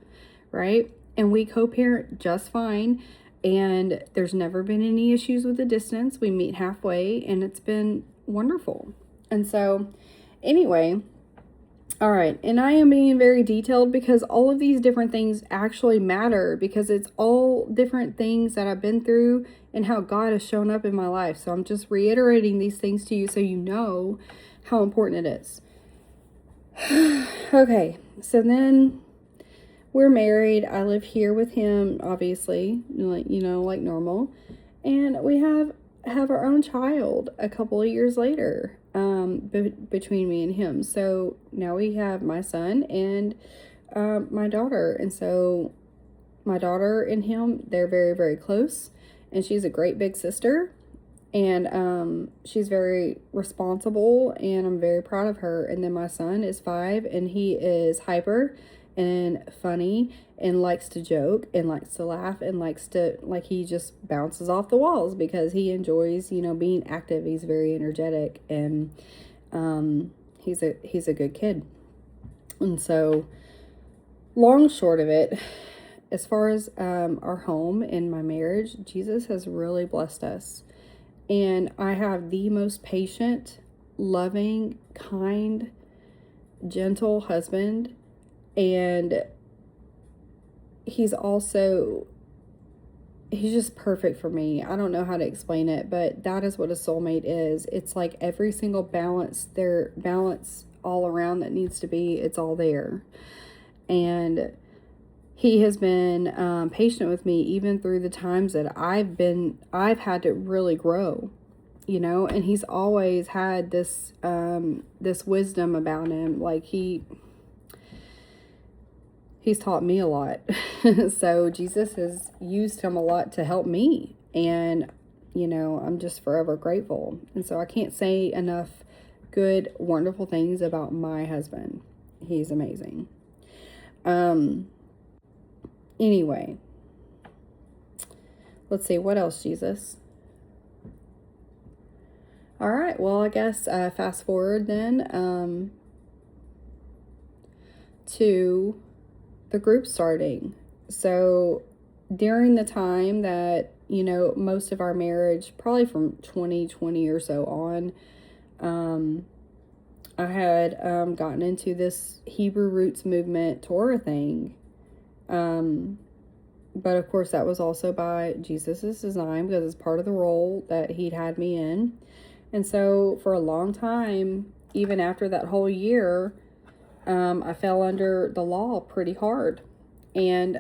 Right? And we co-parent just fine, and there's never been any issues with the distance. We meet halfway, and it's been wonderful. And so anyway, all right, and I am being very detailed because all of these different things actually matter, because it's all different things that I've been through and how God has shown up in my life. So I'm just reiterating these things to you so you know how important it is. Okay, so then we're married. I live here with him, obviously, like normal. And we have our own child a couple of years later, between me and him. So now we have my son and my daughter. And so my daughter and him, they're very, very close. And she's a great big sister. And she's very responsible, and I'm very proud of her. And then my son is 5, and he is hyper and funny and likes to joke and likes to laugh and he just bounces off the walls because he enjoys, being active. He's very energetic, and he's a good kid. And so, long short of it, as far as our home and my marriage, Jesus has really blessed us. And I have the most patient, loving, kind, gentle husband. And he's just perfect for me. I don't know how to explain it, but that is what a soulmate is. It's like every single balance all around that needs to be, it's all there. And he has been patient with me even through the times that I've had to really grow, and he's always had this wisdom about him. Like, he's taught me a lot. So Jesus has used him a lot to help me. And, I'm just forever grateful. And so I can't say enough good, wonderful things about my husband. He's amazing. Anyway, let's see, what else, Jesus? All right, well, I guess fast forward then to the group starting. So during the time that, most of our marriage, probably from 2020 or so on, I had gotten into this Hebrew Roots movement Torah thing. But of course, that was also by Jesus's design, because it's part of the role that he'd had me in. And so for a long time, even after that whole year, I fell under the law pretty hard. And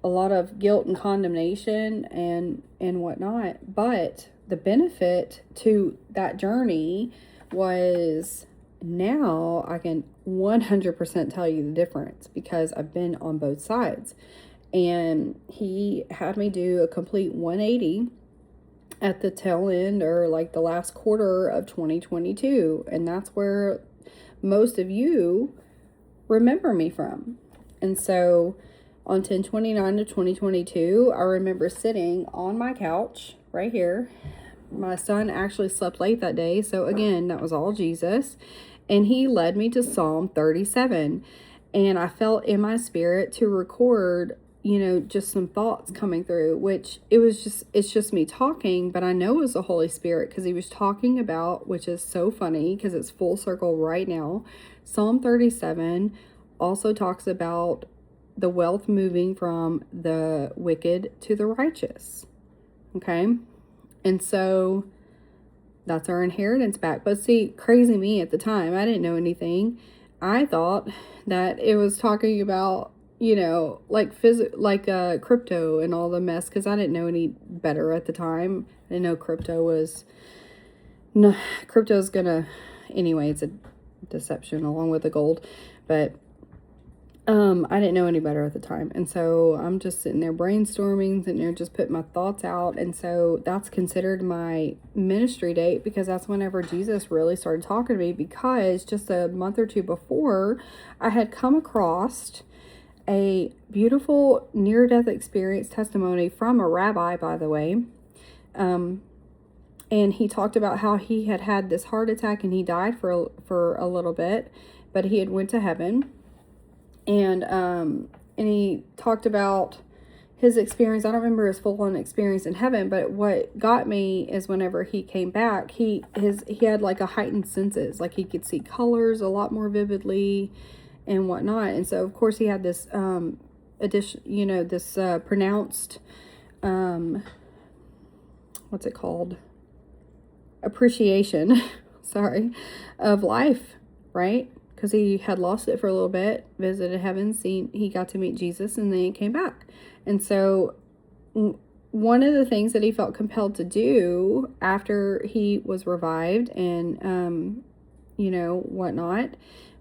a lot of guilt and condemnation and whatnot. But the benefit to that journey was now I can 100% tell you the difference, because I've been on both sides. And he had me do a complete 180 at the tail end, or like the last quarter of 2022. And that's where most of you remember me from. And so on 10/29 of 2022, I remember sitting on my couch right here. My son actually slept late that day. So again, that was all Jesus. And he led me to Psalm 37. And I felt in my spirit to record, just some thoughts coming through, which it's just me talking, but I know it was the Holy Spirit, because he was talking about, which is so funny because it's full circle right now. Psalm 37 also talks about the wealth moving from the wicked to the righteous. Okay. And so that's our inheritance back. But see, crazy me at the time, I didn't know anything. I thought that it was talking about, like crypto and all the mess, because I didn't know any better at the time. I didn't know crypto's gonna, anyway, it's a deception along with the gold. But I didn't know any better at the time. And so I'm just sitting there brainstorming, sitting there just putting my thoughts out. And so that's considered my ministry date, because that's whenever Jesus really started talking to me, because just a month or two before, I had come across a beautiful near-death experience testimony from a rabbi, by the way. And he talked about how he had had this heart attack and he died for a little bit, but he had went to heaven. And he talked about his experience. I don't remember his full-on experience in heaven, but what got me is whenever he came back, he had like a heightened senses, like he could see colors a lot more vividly and whatnot. And so of course he had this pronounced what's it called, appreciation sorry, of life, right? Because he had lost it for a little bit, visited heaven, he got to meet Jesus, and then he came back. And so one of the things that he felt compelled to do after he was revived and, whatnot,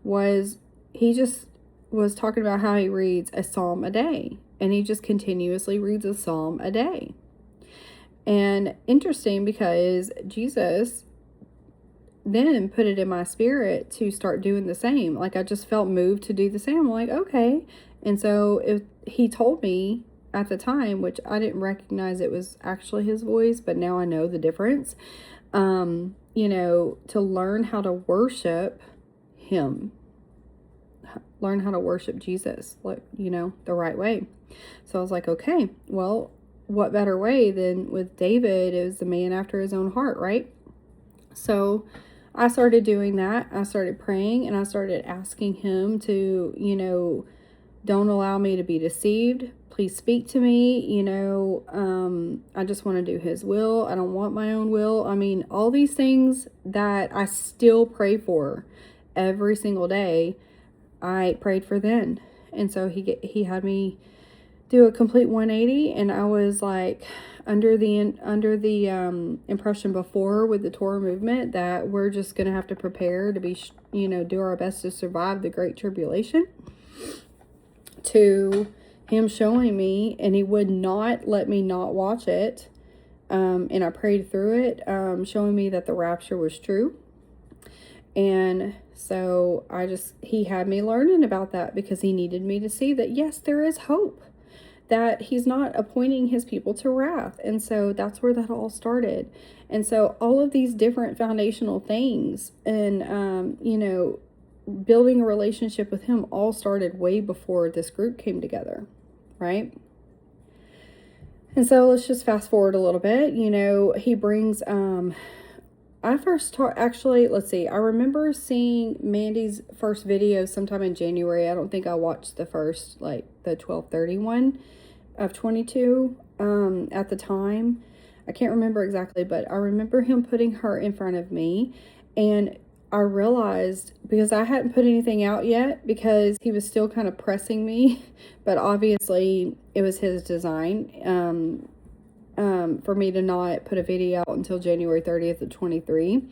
was he just was talking about how he reads a psalm a day. And he just continuously reads a psalm a day. And interesting, because Jesus then put it in my spirit to start doing the same. Like I just felt moved to do the same. I'm like, okay. And so he told me at the time, which I didn't recognize it was actually his voice, but now I know the difference, to learn how to worship him, learn how to worship Jesus, the right way. So I was like, okay, well, what better way than with David? It was the man after his own heart, right? So I started doing that. I started praying and I started asking him to, don't allow me to be deceived. Please speak to me. I just want to do his will. I don't want my own will. I mean, all these things that I still pray for every single day, I prayed for then. And so he had me do a complete 180, and I was like under the impression before with the Torah movement that we're just going to have to prepare to be, do our best to survive the Great Tribulation, to him showing me, and he would not let me not watch it, and I prayed through it, showing me that the rapture was true. And so he had me learning about that because he needed me to see that, yes, there is hope, that he's not appointing his people to wrath. And so that's where that all started. And so all of these different foundational things and, building a relationship with him all started way before this group came together, right? And so let's just fast forward a little bit. He brings, I first actually, let's see, I remember seeing Mandy's first video sometime in January. I don't think I watched the first, the 12/31 of 22 at the time. I can't remember exactly, but I remember him putting her in front of me, and I realized, because I hadn't put anything out yet because he was still kind of pressing me, but obviously it was his design for me to not put a video out until January 30th of 23.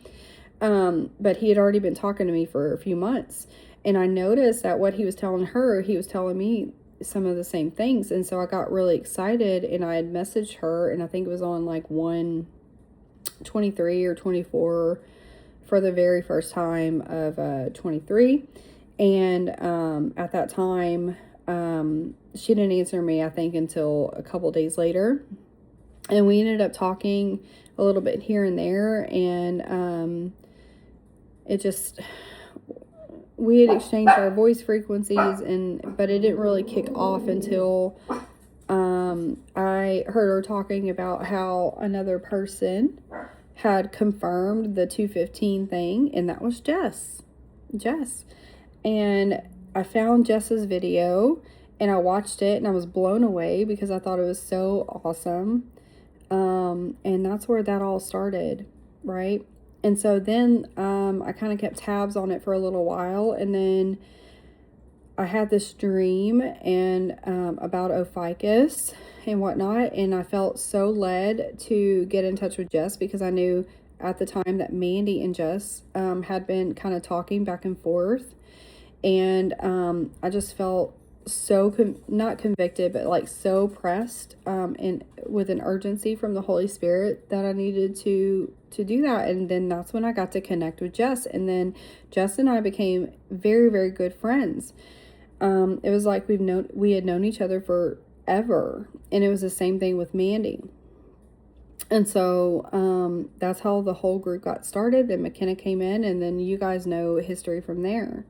But he had already been talking to me for a few months, and I noticed that what he was telling her, he was telling me some of the same things. And so I got really excited, and I had messaged her, and I think it was on 1/23 or 24 for the very first time of 23. And at that time, she didn't answer me, I think, until a couple days later. And we ended up talking a little bit here and there, and we had exchanged our voice frequencies, but it didn't really kick off until I heard her talking about how another person had confirmed the 215 thing, and that was Jess. And I found Jess's video, and I watched it, and I was blown away because I thought it was so awesome. And that's where that all started, right? And so then I kind of kept tabs on it for a little while, and then I had this dream and about Ophiuchus and whatnot, and I felt so led to get in touch with Jess because I knew at the time that Mandy and Jess had been kind of talking back and forth, and I just felt so not convicted, but so pressed and with an urgency from the Holy Spirit that I needed to do that. And then that's when I got to connect with Jess, and then Jess and I became very, very good friends. It was like we had known each other forever, and it was the same thing with Mandy. And so that's how the whole group got started. Then McKenna came in, and then you guys know history from there.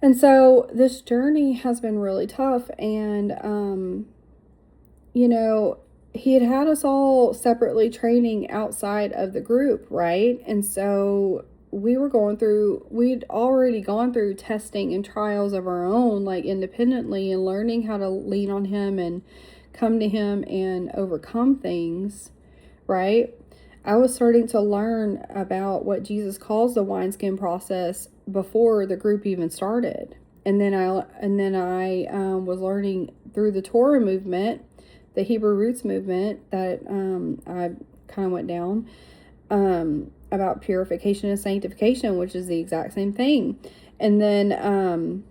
And so this journey has been really tough, and he had us all separately training outside of the group, right? And so we'd already gone through testing and trials of our own, independently, and learning how to lean on him and come to him and overcome things, right? I was starting to learn about what Jesus calls the wineskin process before the group even started. And then I was learning through the Torah movement, the Hebrew roots movement that I kind of went down, about purification and sanctification, which is the exact same thing. And then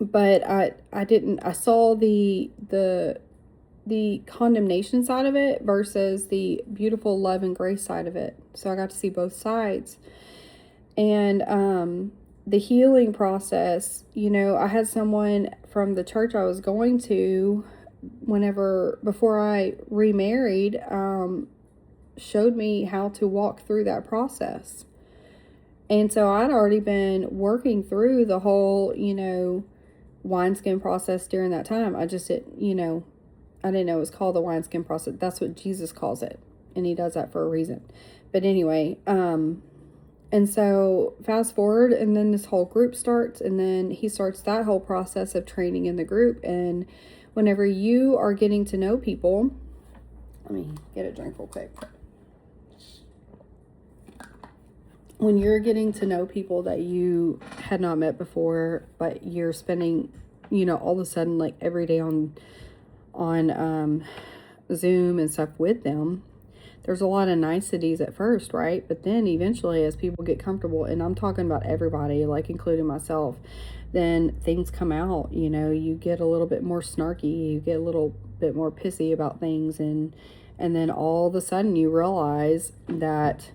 but I saw the condemnation side of it versus the beautiful love and grace side of it. So I got to see both sides. And the healing process, I had someone from the church I was going to before I remarried, showed me how to walk through that process. And so I'd already been working through the whole, wineskin process during that time. I just didn't, I didn't know it was called the wineskin process. That's what Jesus calls it, and he does that for a reason. But anyway, and so fast forward, and then this whole group starts, and then he starts that whole process of training in the group. And whenever you are getting to know people, let me get a drink real quick. When you're getting to know people that you had not met before, but you're spending all of a sudden, like every day on Zoom and stuff with them, there's a lot of niceties at first, right? But then eventually, as people get comfortable, and I'm talking about everybody, like including myself, then things come out. You get a little bit more snarky, you get a little bit more pissy about things, and then all of a sudden you realize that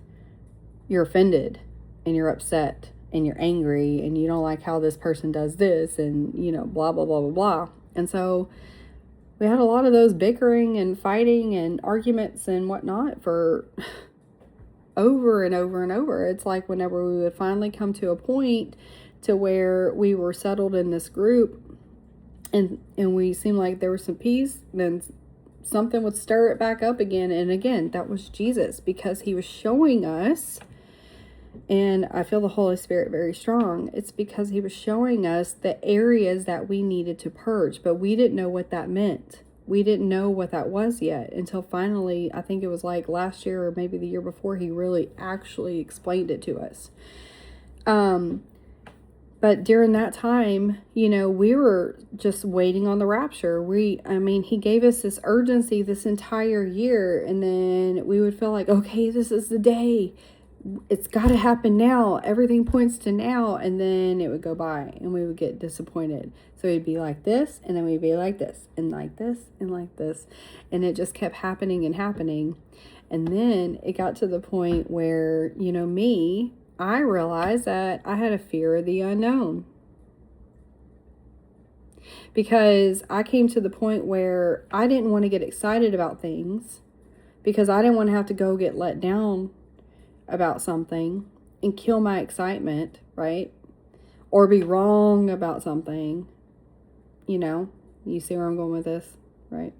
you're offended and you're upset and you're angry and you don't like how this person does this, and blah blah blah blah blah. And so we had a lot of those bickering and fighting and arguments and whatnot for over and over and over. It's like whenever we would finally come to a point to where we were settled in this group, and we seemed like there was some peace, then something would stir it back up again. And again, that was Jesus, because he was showing us, and I feel the Holy Spirit very strong. It's because he was showing us the areas that we needed to purge, but we didn't know what that meant. We didn't know what that was yet until finally, I think it was like last year or maybe the year before, he really actually explained it to us. But during that time, we were just waiting on the rapture. He gave us this urgency this entire year, and then we would feel like, okay, this is the day. It's got to happen now. Everything points to now. And then it would go by and we would get disappointed. So it'd be like this, and then we'd be like this, and like this, and like this. And it just kept happening and happening. And then it got to the point where, I realized that I had a fear of the unknown. Because I came to the point where I didn't want to get excited about things, because I didn't want to have to go get let down about something and kill my excitement, right? Or be wrong about something. You see where I'm going with this, right?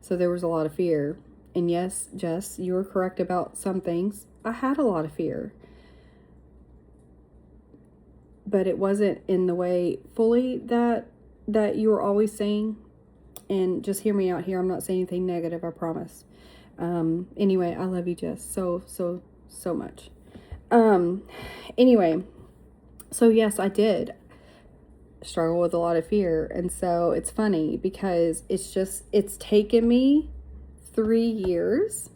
So there was a lot of fear. And yes, Jess, you were correct about some things. I had a lot of fear. But it wasn't in the way fully that you were always saying. And just hear me out here. I'm not saying anything negative, I promise. Anyway, I love you, Jess, so much. Anyway, so yes, I did struggle with a lot of fear. And so it's funny because it's taken me 3 years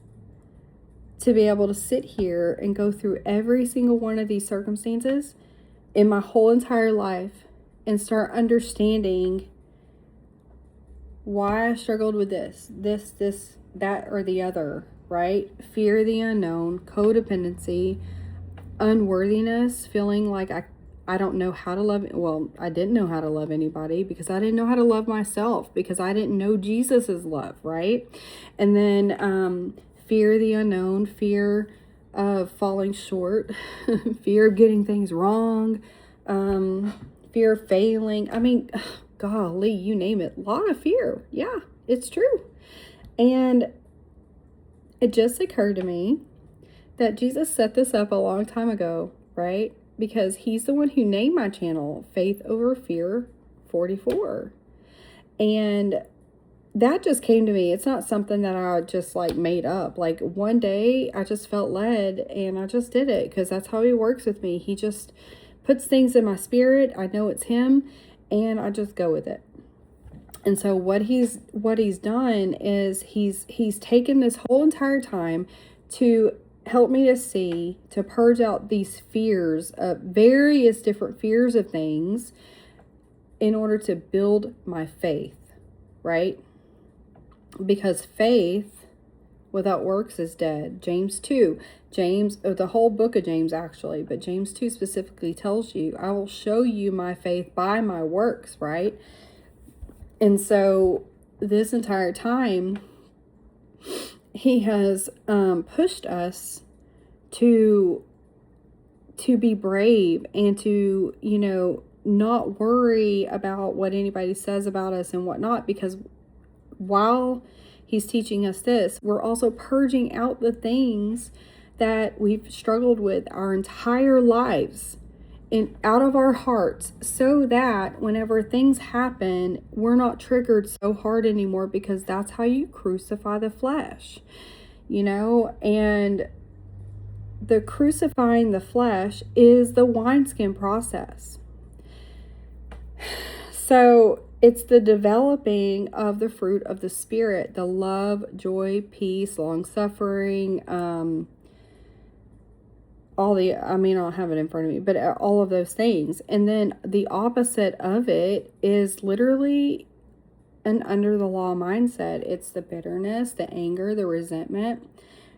to be able to sit here and go through every single one of these circumstances in my whole entire life and start understanding why I struggled with this, that, or the other, right? Fear of the unknown, codependency, unworthiness, feeling like I don't know how to love. Well, I didn't know how to love anybody because I didn't know how to love myself, because I didn't know Jesus's love, right? And then fear of the unknown, fear of falling short, fear of getting things wrong, fear of failing. Golly, you name it. A lot of fear. Yeah, it's true. And it just occurred to me that Jesus set this up a long time ago, right? Because he's the one who named my channel Faith Over Fear 44. And that just came to me. It's not something that I just made up. Like one day I just felt led and I just did it, because that's how he works with me. He just puts things in my spirit. I know it's him and I just go with it. And so what he's done is he's taken this whole entire time to help me to see, to purge out these fears, various different fears of things, in order to build my faith, right? Because faith without works is dead. James 2, the whole book of James actually, but James 2 specifically tells you, I will show you my faith by my works, right? And so this entire time, he has pushed us to be brave and to, not worry about what anybody says about us and whatnot, because while he's teaching us this, we're also purging out the things that we've struggled with our entire lives and out of our hearts, so that whenever things happen, we're not triggered so hard anymore, because that's how you crucify the flesh, and the crucifying the flesh is the wineskin process. So It's the developing of the fruit of the Spirit, the love, joy, peace, long suffering, I don't have it in front of me, but all of those things. And then the opposite of it is literally an under the law mindset. It's the bitterness, the anger, the resentment,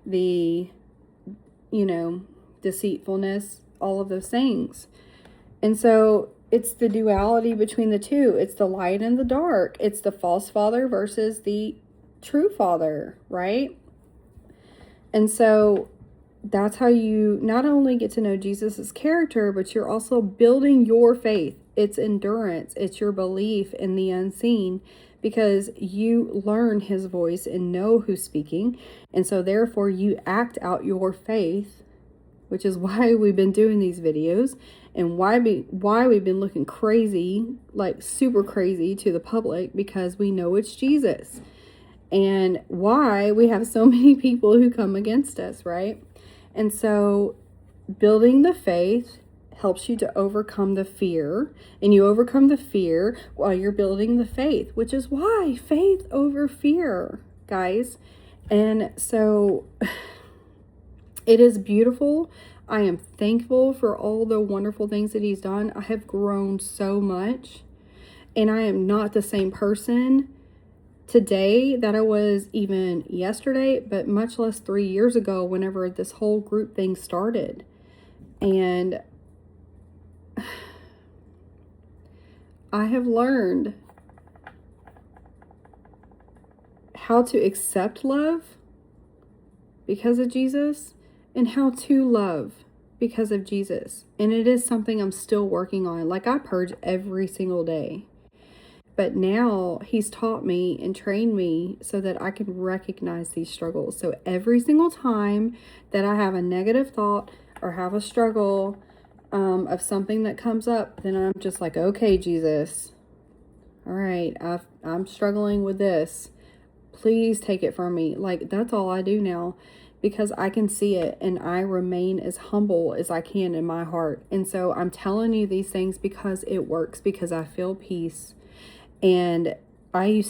the, deceitfulness, all of those things. And so it's the duality between the two. It's the light and the dark. It's the false father versus the true father, right? And so that's how you not only get to know Jesus's character, but you're also building your faith. It's endurance. It's your belief in the unseen, because you learn his voice and know who's speaking. And so therefore you act out your faith, which is why we've been doing these videos and why we've been looking crazy, like super crazy to the public, because we know it's Jesus. And why we have so many people who come against us, right? And so building the faith helps you to overcome the fear, and you overcome the fear while you're building the faith, which is why faith over fear, guys. And so it is beautiful. I am thankful for all the wonderful things that he's done. I have grown so much, and I am not the same person today that I was even yesterday, but much less 3 years ago whenever this whole group thing started. And I have learned how to accept love because of Jesus, and how to love because of Jesus. And it is something I'm still working on. Like, I purge every single day. But now he's taught me and trained me so that I can recognize these struggles. So every single time that I have a negative thought or have a struggle of something that comes up, then I'm just like, okay, Jesus, all right, I'm struggling with this. Please take it from me. Like, that's all I do now, because I can see it, and I remain as humble as I can in my heart. And so I'm telling you these things because it works, because I feel peace. And he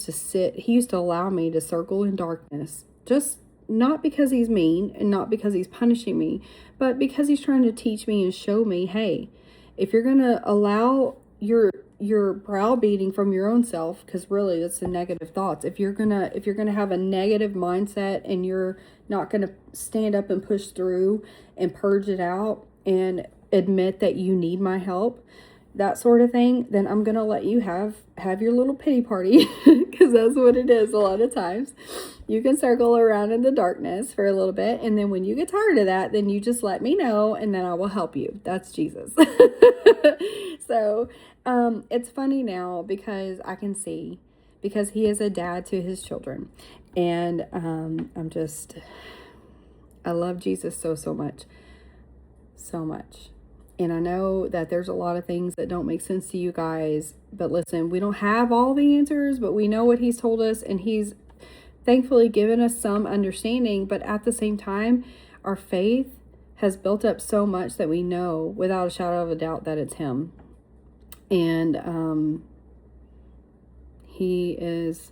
used to allow me to circle in darkness, just not because he's mean and not because he's punishing me, but because he's trying to teach me and show me, hey, if you're going to allow your browbeating from your own self, because really that's the negative thoughts. If you're gonna have a negative mindset and you're not gonna stand up and push through and purge it out and admit that you need my help, that sort of thing, then I'm gonna let you have your little pity party, because that's what it is a lot of times. You can circle around in the darkness for a little bit, and then when you get tired of that, then you just let me know, and then I will help you. That's Jesus. So it's funny now because I can see, because he is a dad to his children, and I love Jesus so much, so much. And I know that there's a lot of things that don't make sense to you guys, but listen, we don't have all the answers, but we know what he's told us, and he's thankfully given us some understanding. But at the same time, our faith has built up so much that we know without a shadow of a doubt that it's him. And he's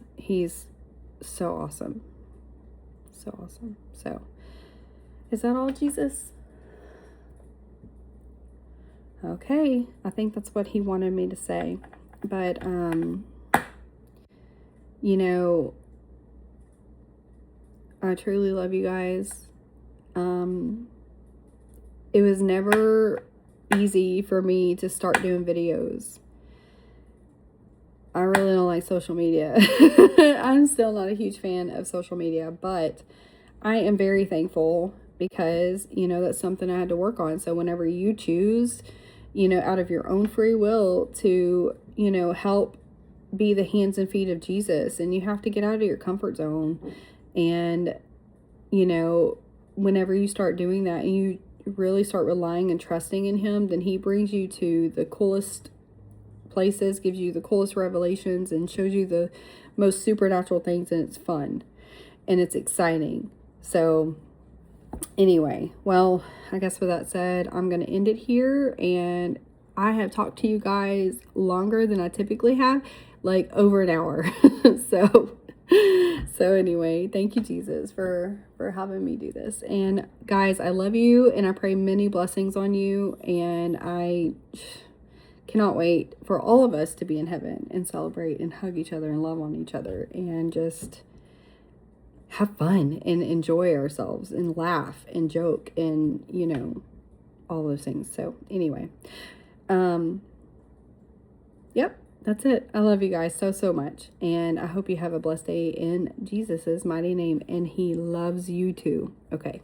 so awesome. So awesome. So, is that all, Jesus? Okay, I think that's what he wanted me to say. But, I truly love you guys. It was never easy for me to start doing videos. I really don't like social media. I'm still not a huge fan of social media, but I am very thankful because, that's something I had to work on. So whenever you choose, out of your own free will to, help be the hands and feet of Jesus, and you have to get out of your comfort zone. And, whenever you start doing that and you really start relying and trusting in him, then he brings you to the coolest places, gives you the coolest revelations, and shows you the most supernatural things, and it's fun and it's exciting. So anyway, well, I guess with that said, I'm going to end it here, and I have talked to you guys longer than I typically have. like over an hour. So anyway, thank you, Jesus, for having me do this. And guys, I love you, and I pray many blessings on you, and I cannot wait for all of us to be in heaven and celebrate and hug each other and love on each other and just have fun and enjoy ourselves and laugh and joke and, you know, all those things. So anyway, yep, that's it. I love you guys so much, and I hope you have a blessed day in Jesus's mighty name, and he loves you too. Okay.